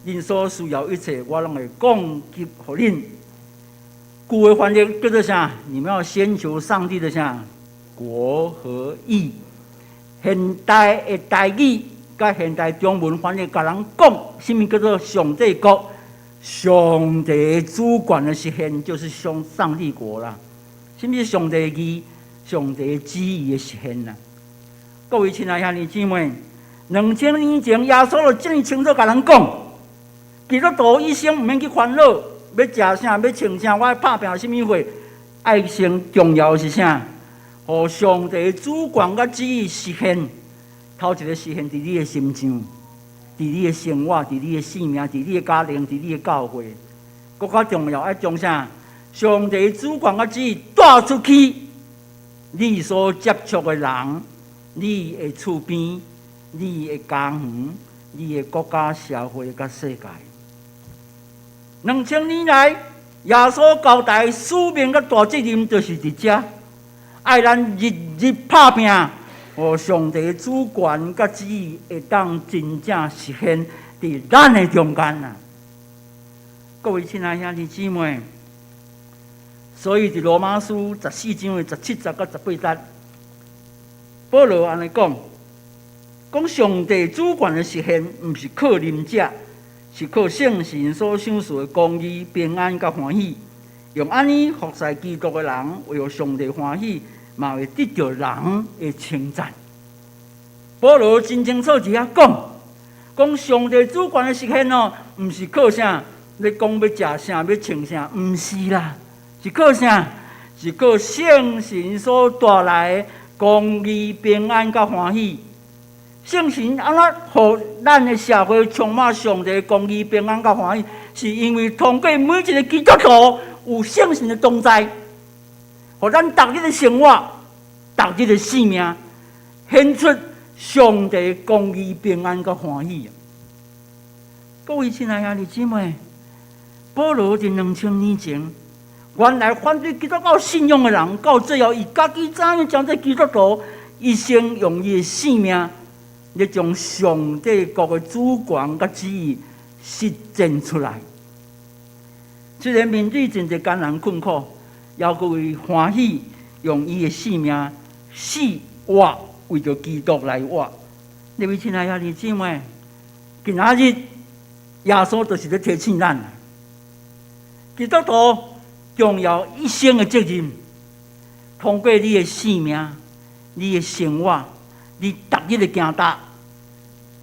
恁所需要一切，我拢会供给互恁。古的翻译叫做啥？你们要先求上帝的啥？国和义。现代的台语甲现代中文翻译，甲人讲，什么叫做上帝国？上帝主权的实现就是上帝国啦。什么是上帝义？上帝旨意的实现啦。各位亲爱兄弟姊妹。2000年前，耶稣就这么清楚甲人讲：基督徒一生毋免去烦恼，要食啥，要穿啥，我要拍拼什么货？爱先重要的是啥？互上帝主权甲旨意实现。头一个实现伫你的心上，伫你的生活，伫你的性命，伫你的家庭，伫你的教会。更较重要，爱将啥？上帝主权甲旨意带出去，你所接触的人，你的厝边。你的家园、你的国家、社会甲世界，2000年来，耶稣交代使命甲大责任，就是伫遮，爱咱日日拍拼，互上帝主权甲旨意会当真正实现伫咱的中间啊！各位亲爱兄弟姊妹，所以伫罗马书14章的17节到18节，保罗安尼讲。讲上帝主权的实现，毋是靠仁者，是靠圣神所赏赐的公义、平安甲欢喜。用安尼服侍基督的人，为了上帝欢喜，嘛会得到人的称赞。保罗真清楚伫遐讲上帝主权的实现哦，毋是靠啥？你讲要食啥，要穿啥？毋是啦，是靠啥？是靠圣神所带来的公义、平安甲欢喜。圣神安怎互咱的社会充满上帝的公义、平安甲欢喜？是因为通过每一个基督徒有圣神的同在，互咱逐日的生活、逐日的生命显出上帝的公义、平安甲欢喜。各位亲爱兄弟姊妹，保罗伫2000年前，原来反对基督教信仰的人，到最后伊家己怎样将这基督徒一生用伊的性命。要将上帝国的主权甲旨意实践出来。虽然面对真侪艰难困苦，也各位欢喜用伊的性命死活为着基督来活。各位亲爱兄弟姊妹，今仔日耶稣就是咧提醒咱，基督徒重要一生的责任，通过你的性命、你的生活、你逐日的行踏，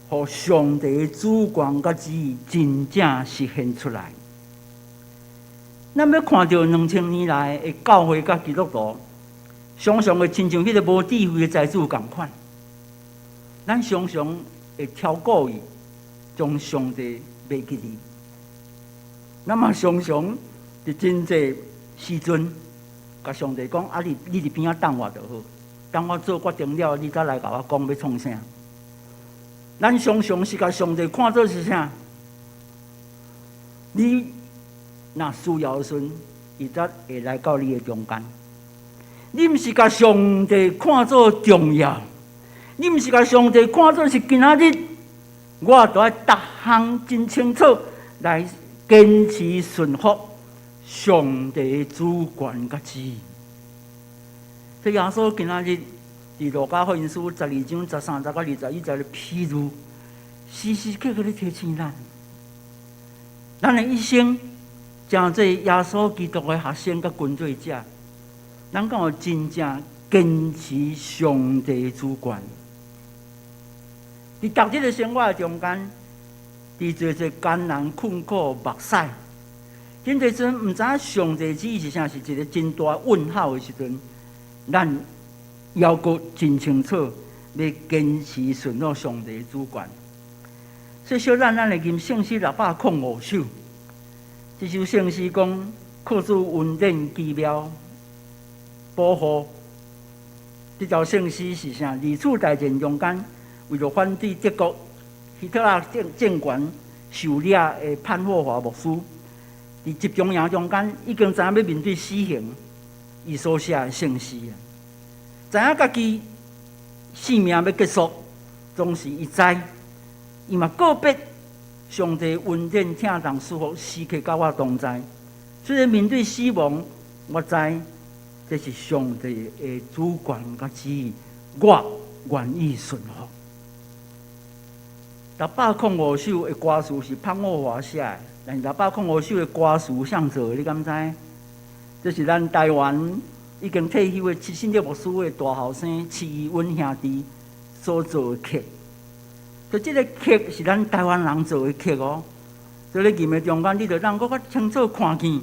互上帝的主权甲旨意真正实现出来。咱要看到2000年来的教会甲基督徒，常常会亲像迄个无智慧的财主共款，咱常常会挑故意将上帝卖给你。咱嘛常常伫真济时阵，甲上帝讲：你伫边仔等我就好，等我做决定了，你再来甲我讲要创啥。咱常常是甲上帝看做是啥？你若需要的时阵，伊则会来到你的中间。你毋是甲上帝看做重要，你毋是甲上帝看做是今仔日，我都要逐项真清楚来坚持顺服上帝的主权甲旨意。这耶稣今仔日伫路加福音书12章13节到20节，伊在咧譬如，时时刻刻咧提醒咱的一生。诚做耶稣基督的学生甲跟随者，咱敢有真正坚持上帝的主权？伫逐日的生活中间，伫做艰难困苦目屎，真侪阵毋知影上帝旨意是啥，是一个真大问号的时阵，咱要阁真清楚，要坚持顺服上帝的主权。所以小咱的吟圣诗605首。这首圣诗讲，靠主恩典奇妙保护。这条圣诗是啥？二次大战中间，为了反对德国希特勒政权受掠的潘霍华牧师，伫集中营中间已经知影要面对死刑，伊所写的圣诗啊，知影家己性命要结束，总是伊知，伊嘛告别。上帝恩典疼痛赐福时刻甲我同在，虽然面对死亡，我知这是上帝的主权甲旨意，我愿意顺服。605首的歌词是潘霍华写的，但是605首的歌词谁做的？你敢知？这是咱台湾已经退休的七信德牧师的大后生戚义文兄弟所做的曲。就这个曲是咱台湾人做的曲哦，所以吟的中间，你就让我较清楚看见，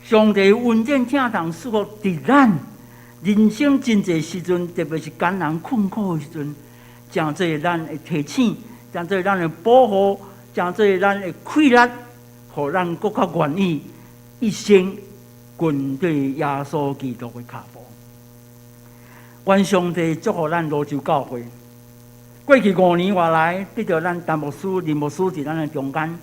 上帝恩典疼痛赐福伫咱人生真济时阵，特别是艰难困苦的时阵，诚侪咱会提醒，诚侪咱会保护，诚侪咱会气力，互咱更较愿意一生跟对耶稣基督的脚步。愿上帝祝福咱罗州教会。过去5年外来，得到咱陈牧师、林牧师伫咱的中间，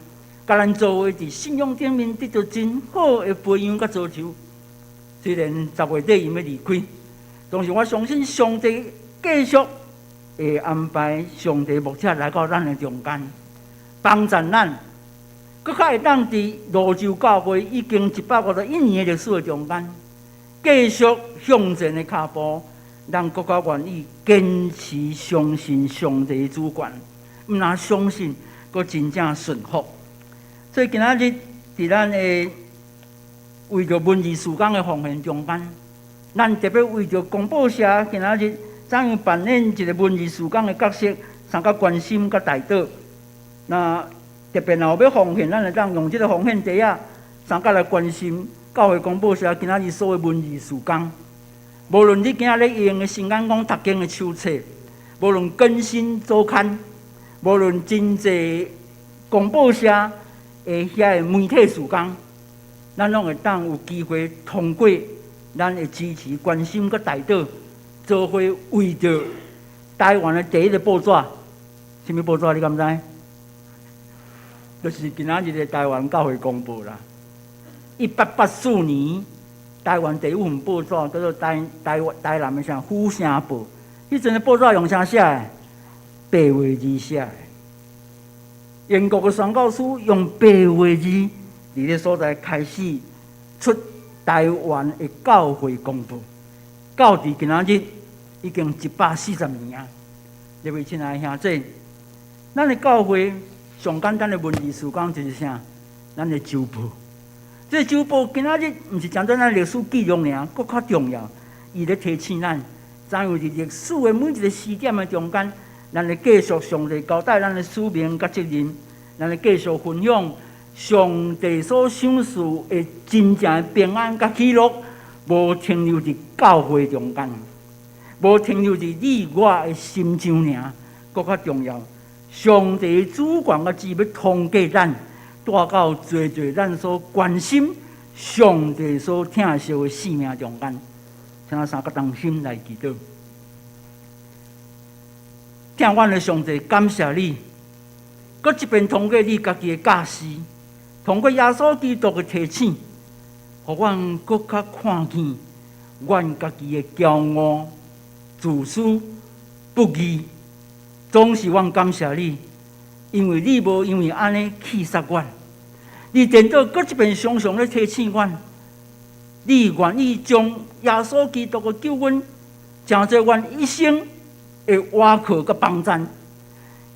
甲咱作为伫信仰顶面得到真好的培养甲造就。虽然10月底伊要离开，但是我相信上帝继续会安排上帝牧者来到咱的中间，帮助咱，搁较会当伫罗州教会已经151年的历史的中间，继续向前的脚步。咱更加愿意坚持相信上帝的主权，毋但相信，阁真正顺服。所以今仔日伫咱的为着文艺事工的奉献中间，咱特别为着公报社今仔日怎样扮演一个文艺事工的角色，相较关心甲带导。那特别若要奉献，咱会当用这个奉献地啊，相较来关心教会公报社今仔日所有文艺事工。无论你今日用的新眼光读经的手册，无论更新周刊，无论真济公报社的遐媒体事工，咱拢会当有机会通过咱的支持、关心佮带导，做伙为着台湾的第一个报纸，什么报纸你敢知？就是今仔日的台湾教会公报啦。1884年。台湾第一份报纸叫做台南的啥《虎声报》，迄阵的报纸用啥写的？白话字写的。英国的宣教师用白话字伫咧所在开始出台湾的教会公报，到伫今仔日已经140年啊！各位亲爱的兄弟，咱的教会上简单的文字事工就是啥？咱的周报。这周报今仔日毋是讲做咱历史记录尔，搁较重要。伊咧提醒咱，怎样伫历史的每一个时点的中间，咱会继续上帝交代咱的使命甲责任，咱会继续分享上帝所赏赐的真正的平安甲喜乐，无停留伫教会中间，无停留伫你我的心上尔，搁较重要。上帝的主权甲旨要通过咱，带到最咱所关心、上帝所疼惜的性命中间。请咱三个同心来祈祷。听阮的上帝，感谢你，搁一遍通过你家己的教示，通过耶稣基督的提醒，互阮搁较看见阮家己的骄傲、自私、不义，总是阮感谢你，因为你无因为安尼气杀阮，你颠倒搁一遍常常咧提醒阮，你愿意将耶稣基督的救恩，成做阮一生的倚靠甲帮助。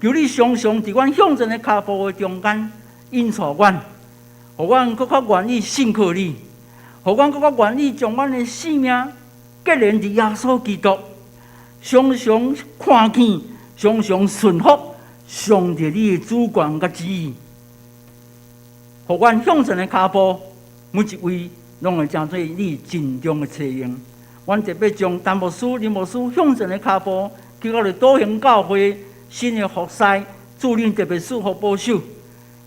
求你常常伫阮向前的脚步的中间引导阮，互阮搁较愿意信靠你，互阮搁较愿意将阮的性命结连伫耶稣基督，常常看见，常常顺服上帝你的主权甲旨意，互阮向前的脚步每一位拢会成做你尽忠的采用。阮特别将丹牧师、林牧师向前的脚步，叫我哋多行教会新的服侍，祝恁特别祝福保守，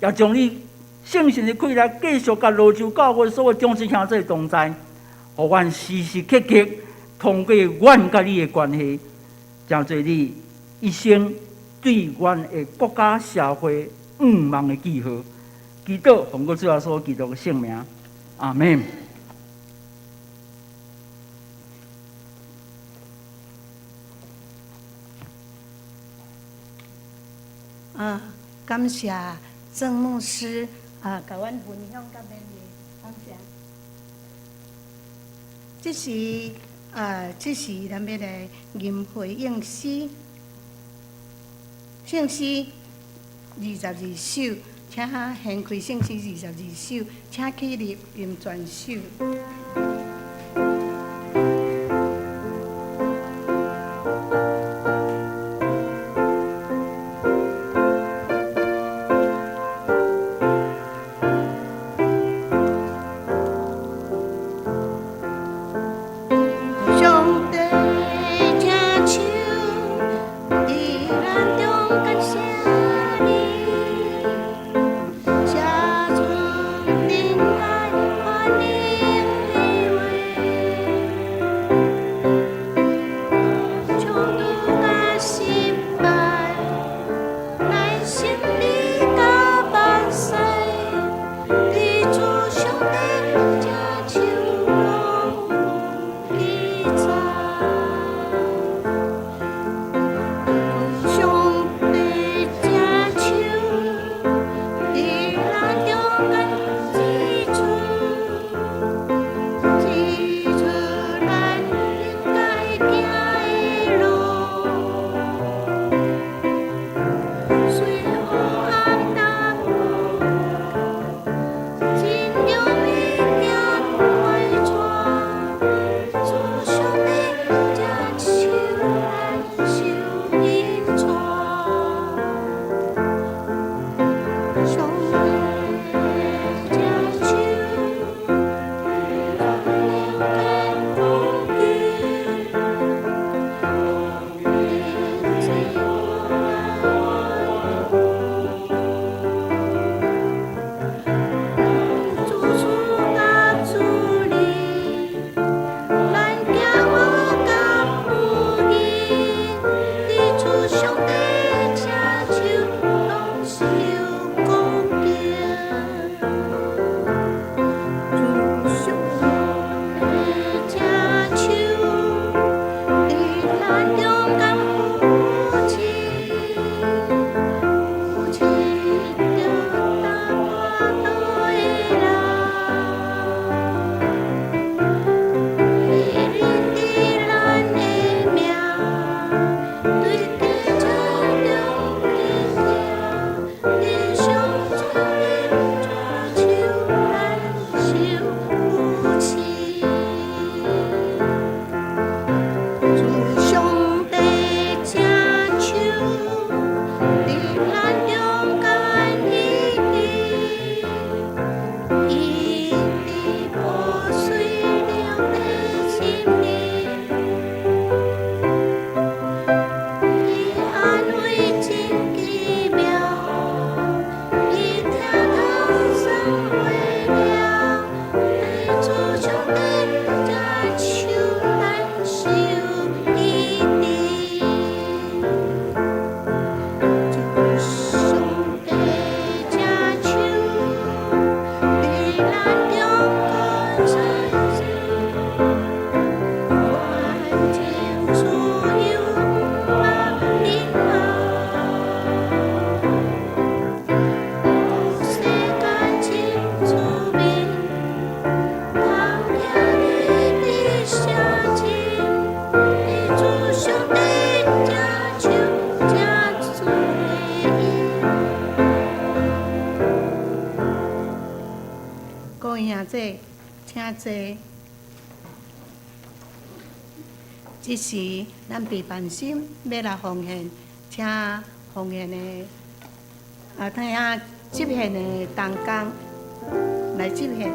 也将你圣神的气力继续甲罗州教会所有忠心兄弟同在，互阮时时刻刻通过阮甲你的关系，成做你一生对阮的国家社会望的记号。祈祷奉我主耶稣基督的圣名，阿门。感谢郑牧师甲阮分享甲勉励，感谢。这是咱要来吟回应诗，圣诗22首，请献开圣诗22首，请起立吟全首。随风。请坐，请坐。即时咱备办心要来奉献，请奉献的听接献的同工来接献。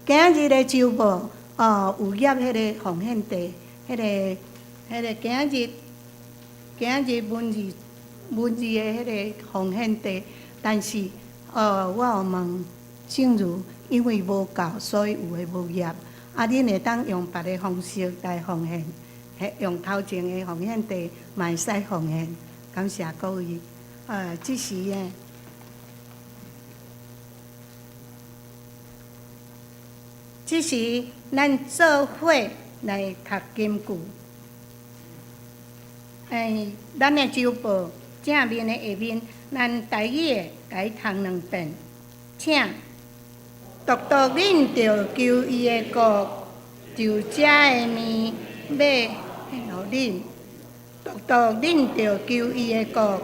今日的周报，有业迄个奉献地，迄个今日文字的迄个奉献地，但是我有问正如，因为无够，所以有诶无业。恁会当用别个方式来奉献，用头前的奉献地嘛会使奉献。感谢各位，即时诶。即时，咱做伙来读金句。咱的周报正面的下面，咱台语的改读两遍。请，独独恁着求伊的国，就遮的面要互恁；独独恁着求伊的国，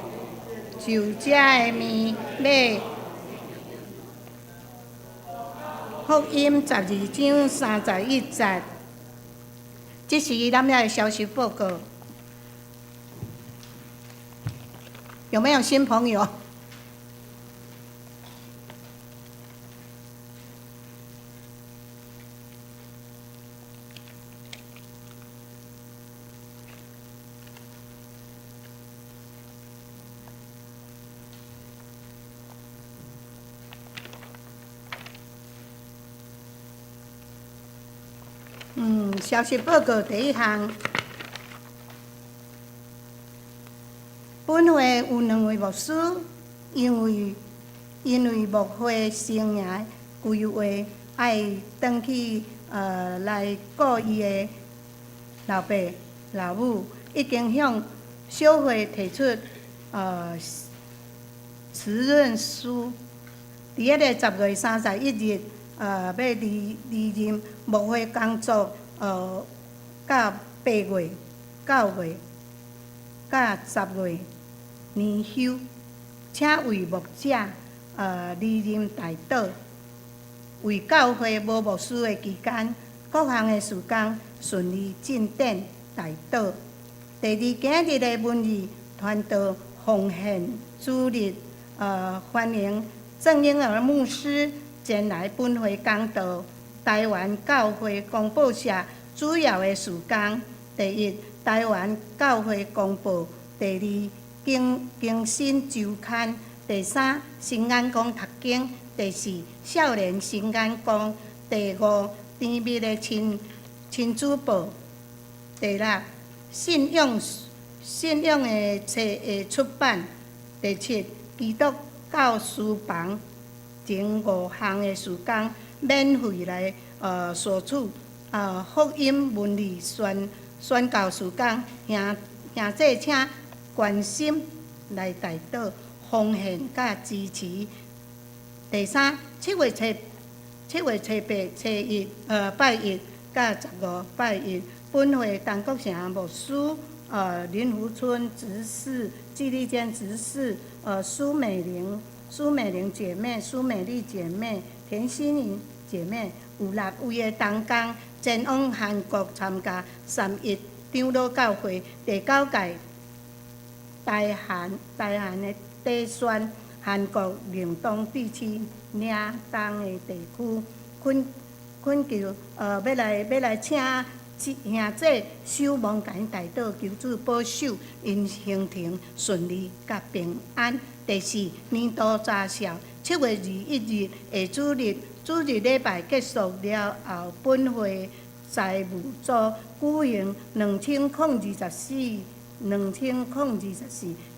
就遮的面要。福音12章31节，这是咱们的消息报告。有没有新朋友？消息报告第一项，本会有2位牧师，因为牧会生涯规划，爱转去来顾伊的老爸老母，已经向小会提出辞任书。伫迄个10月31日要离任牧会工作，到8月、9月、到10月年休，请为牧者离任代祷，为教会无牧师的期间，各项的事工顺利进展代祷。第二，今日的文字传道奉献主日，欢迎郑英儿牧师前来本会讲道。台湾教会公报社主要的事工：第一，台湾教会公报；第二，更新周刊；第三，新眼光读经；第四，少年新眼光；第五，甜蜜的亲子报；第六，信仰的册的出版；第七，基督教书房，前5项的事工免费来索取福音文理宣教事工，兄姐请关心来代祷奉献甲支持。第三，7月初8、初1拜1甲15拜1，本会东国城牧师林福春执事、纪丽娟执事、苏美玲姐妹、苏美丽姐妹、田心怡姐妹有6位的同工前往韩国参加3.1长老教会第9届台韩的第选韩国岭东地区岭东的地区，恳求要来请兄姐守望甲因代祷，求主保守因行程顺利甲平安。第四，年度查校7月21日下主日礼拜结束了后，本会财务组举行2024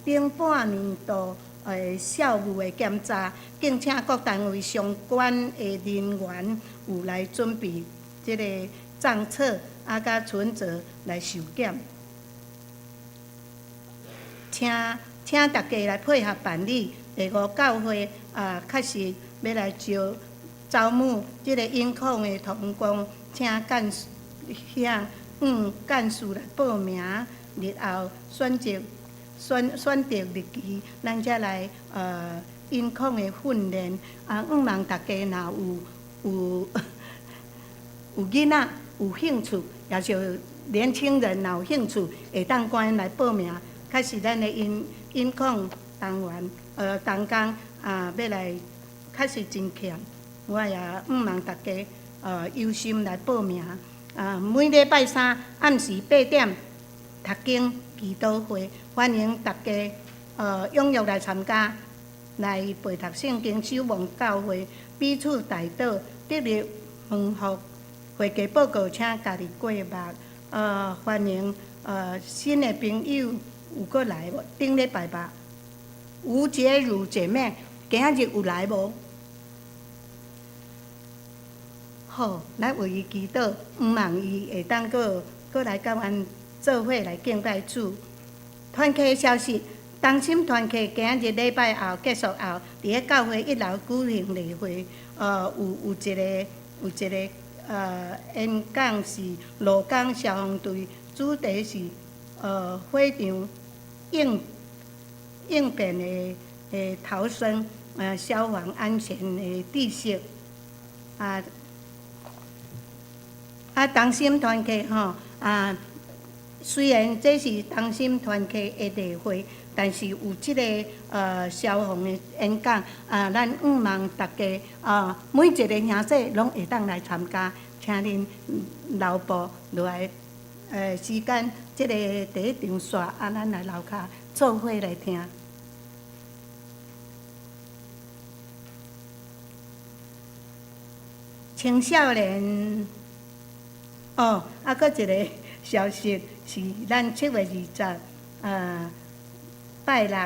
顶半年度校务的检查，敬请各单位相关的人员有来准备这个账册甲存折来受检，请大家来配合办理。第五，教会确实要来招募这个应考的同工，请干事来报名，日后选择日期，咱才来应考的训练。望大家若有囡仔有兴趣，也是年轻人若有兴趣，会当赶紧来报名。确实，咱的应考同工要来，确实真欠。我也望大家有心来报名。每礼拜3暗时8点读经祈祷会，欢迎大家踊跃来参加，来陪读圣经、守望教会，彼此代祷，得入蒙福。会计报告请家己过目。欢迎新的朋友有过来无？顶礼拜吧，吴洁如姐妹，今仔日有来无？好，咱为伊祈祷，望伊会当过来甲阮做伙来敬拜主。团契消息，同心团契今日礼拜后结束后，伫咧教会1楼举行例会，有一个演讲是罗岗消防队，主题是非常应变的逃生消防安全的知识。同心团契虽然这是同心团契的例会，但是有即个消防的演讲，咱望大家每一个兄弟拢会当来参加，请恁留步落来时间，即个第一场线咱来留下做伙来听。青少年佫一个消息是，咱7月20拜六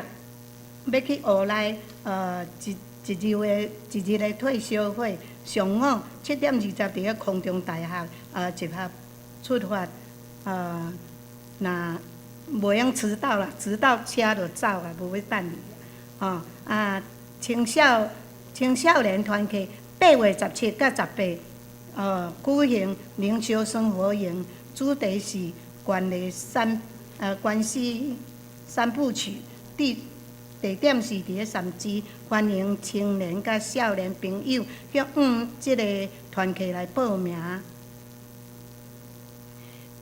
要去湖内一日的退休会，上午7点20伫咧空中大学集合出发，若袂用迟到啦，迟到车就走啊，无要等你。青少年团契8月17到18，举行灵修生活营，主题是关系三部曲，地点是伫咧三芝，欢迎青年甲少年朋友向即个团契来报名。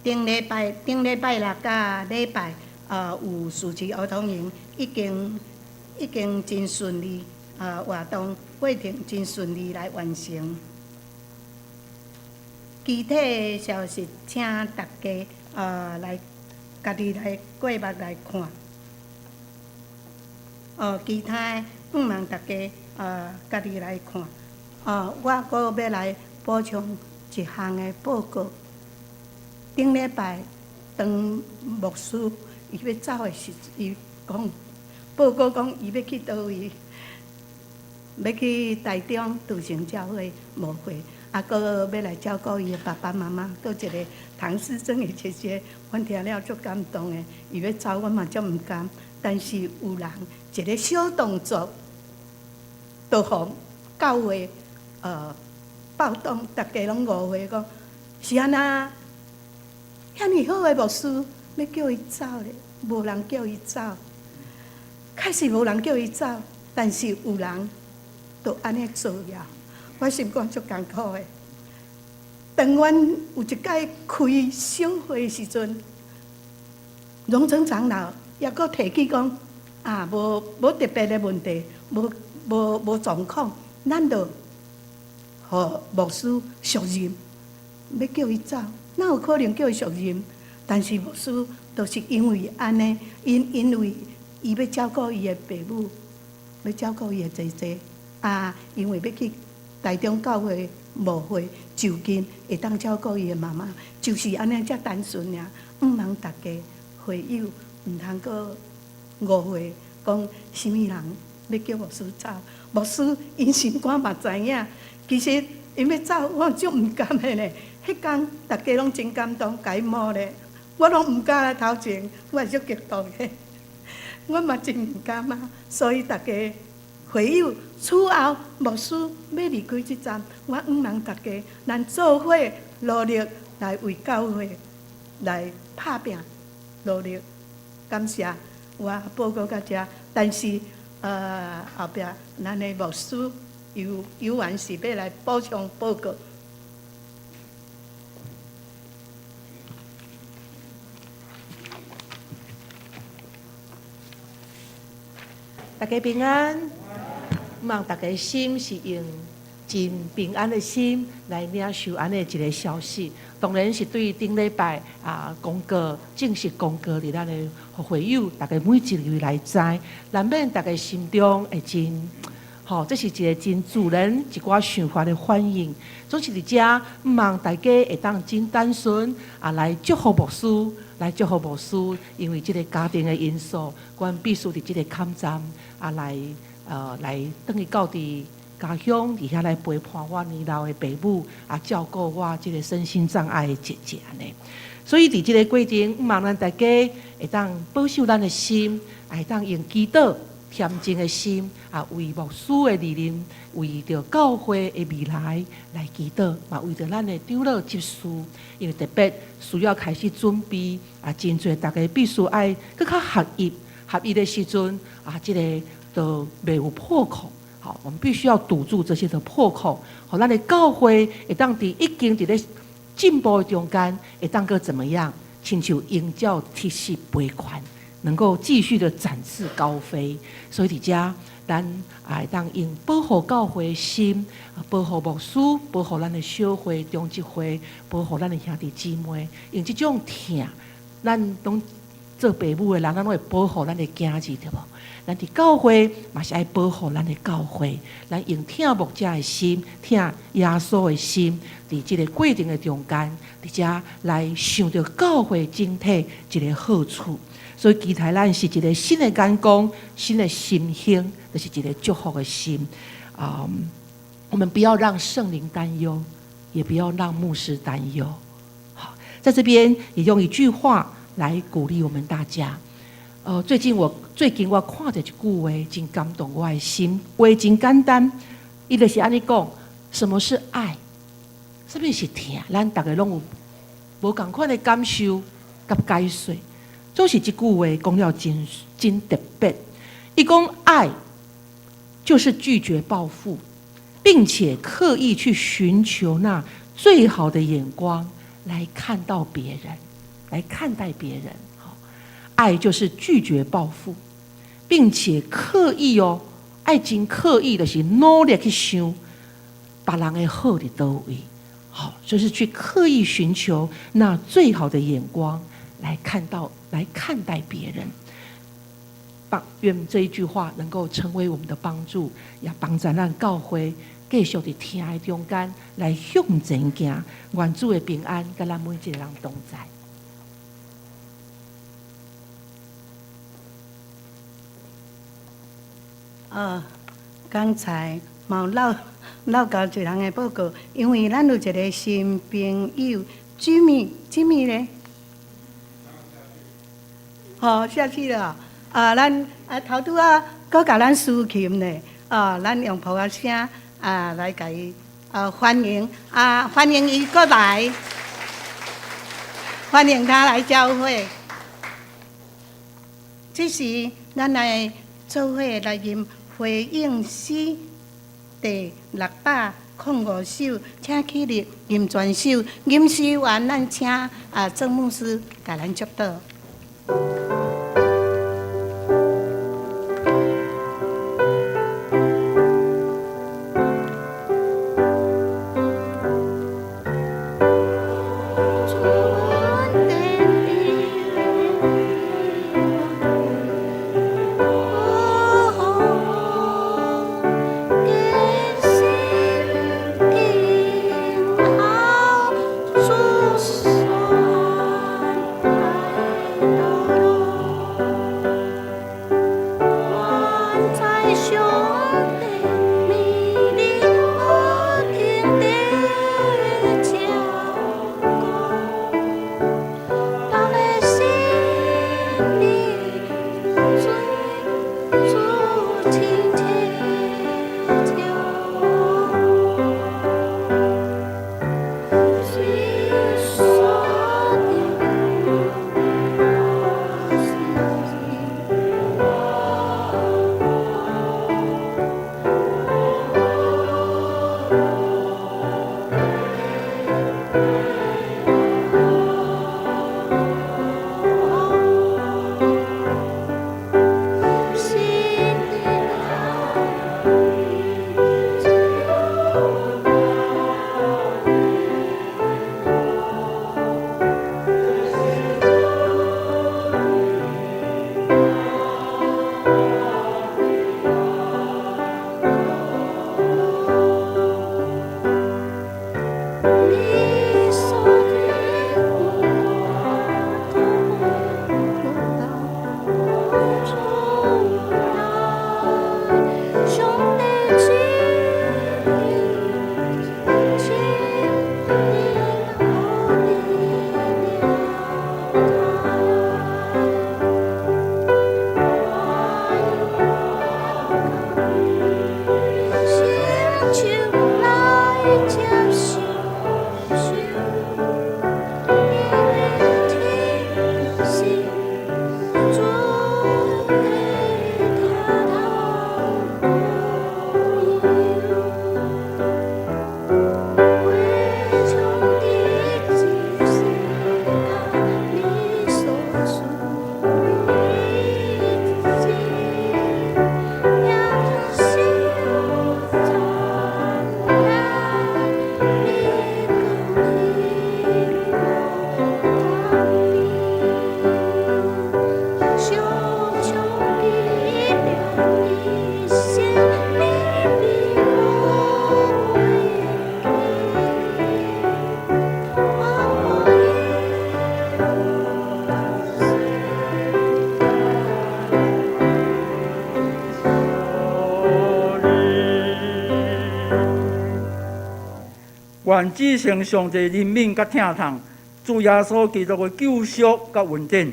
顶礼拜六甲礼拜有暑期儿童营，已经真顺利，活动过程真顺利来完成。具体的消息，请大家来家己来过目来看。其他毋茫大家家己来看。我阁要来补充一项的报告。顶礼拜，当牧师伊要走的时，伊讲报告讲伊要去倒位，要去台中杜成教会牧会，阁要来照顾伊的爸爸妈妈，阁一个唐氏症的姐姐，阮听了足感动的。伊要走，阮嘛足毋甘，但是有人一个小动作，就互教会暴动，大家拢误会讲是安那。遐尼好的牧师，要叫伊走咧，无人叫伊走。确实无人叫伊走，但是有人就安尼做了，我心肝足艰苦的。当阮有一届开省会的时阵，荣成长老也阁提起讲无特别的问题，无状况，咱就互牧师续任，要叫伊走。哪有可能叫伊续任？但是牧师就是因为安尼，因为伊要照顾伊的爸母，要照顾伊的姐姐因为要去台中教会牧会就近，会当照顾伊的妈妈，就是安尼遮单纯尔。毋茫大家会友毋通阁误会，讲什么人要叫牧师走？牧师因心肝嘛知影，其实因要走，我足毋甘的呢。迄天大家拢真感动，甲伊摸咧，我拢毋敢来头前，我会足激动的，我嘛真毋甘啊。所以大家会友此后牧师要离开即站，我毋茫大家，咱做伙努力来为教会来拍拼，努力。感谢我报告到遮，但是后壁咱的牧师有缘是要来补充报告。大家平安，希望大家心是用真平安的心来领受安尼一个消息。当然是对顶礼拜公告正式公告伫咱的会友，大家每一位来知，难免大家心中会真这是一个真自然一寡想法的反应。总是伫遮，希望大家会当真单纯来祝福牧师。来祝福牧师，因为这个家庭的因素，阮必须伫这个坎站来等于到伫家乡伫遐来陪伴我年老的爸母照顾我这个身心障碍的姐姐安尼。所以伫这个过程，希望咱大家会当保守咱的心，会当用祈祷恬静的心为牧师的理念，为着教会的未来来祈祷，嘛为着咱的长老执事，因为特别需要开始准备真侪大家必须爱更较合一的时阵这个都袂有破口。好，我们必须要堵住这些的破口，好，咱的教会会当伫已经伫咧进步的中间，会当个怎么样？亲像鹰叫踢死飞款。能够继续的展翅高飞，所以伫遮咱会当用保护教会的心，保护牧师，保护咱的小会、中级会，保护咱的兄弟姊妹，用这种疼，咱拢做父母的人，咱拢会保护咱的囝儿，对无？咱伫教会嘛是爱保护咱的教会，咱用疼牧者的心，疼耶稣的心，伫这个过程的中间，伫遮来想到教会整体一个好处。所以期待咱是一个新的眼光，新的心性，就是一个祝福的心。我们不要让圣灵担忧，也不要让牧师担忧。好，在这边也用一句话来鼓励我们大家。最近我看到一句话，真感动我的心。话真简单，伊就是安尼讲：什么是爱？什么是疼？咱大家拢有无同款的感受甲解说。总是这句话讲了真特别。伊讲爱就是拒绝报复，并且刻意去寻求那最好的眼光来看到别人，来看待别人。爱就是拒绝报复，并且刻意爱真刻意的是努力去想别人的好伫倒位，就是去刻意寻求那最好的眼光来看待别人。愿这一句话能够成为我们的帮助，也帮助咱教会继续伫听的中间来向前行，愿主的平安甲咱每一个人同在。刚才冇唠到一人的报告，因为咱有一个新朋友，Jimmy 咧，下去了。咱头拄搁甲咱抒琴咧，咱用普话声来甲伊欢迎，欢迎伊过来，欢迎他来教会。这是咱来做伙来吟回应诗第605首，请起立吟全首。吟诗完，咱请郑牧师甲咱祝祷。愿至圣上帝人民甲听痛，主耶稣基督的救赎甲恩典，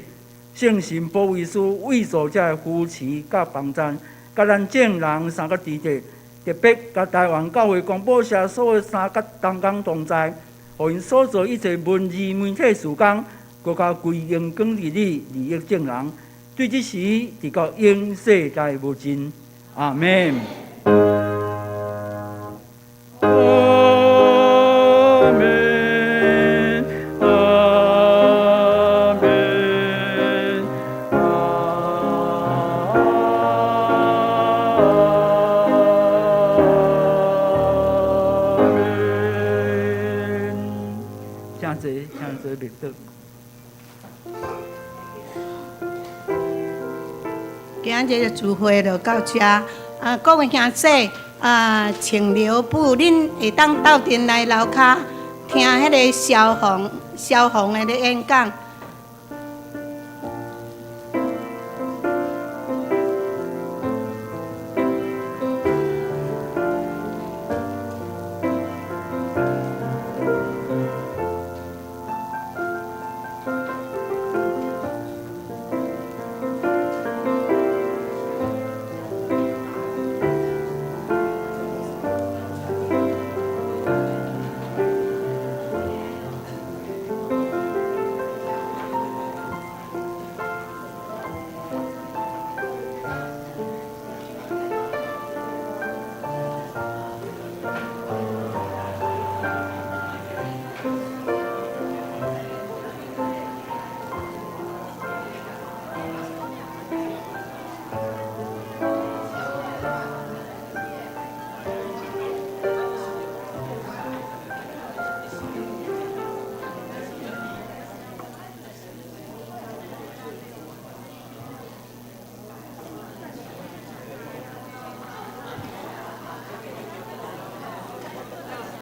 圣神保卫师为助者的扶持甲帮赞，甲咱众人三个弟弟，特别甲台湾教会广播社所有3甲同工同在，互因所做一切文字媒体事工，国家归荣光日利益正人，对这时地国永世代无尽。阿门。阿门。阿门。阿门。请坐，立德。今日的聚会就到这。各位兄弟，请留步，恁会当斗阵来楼骹听迄个消防的咧演讲。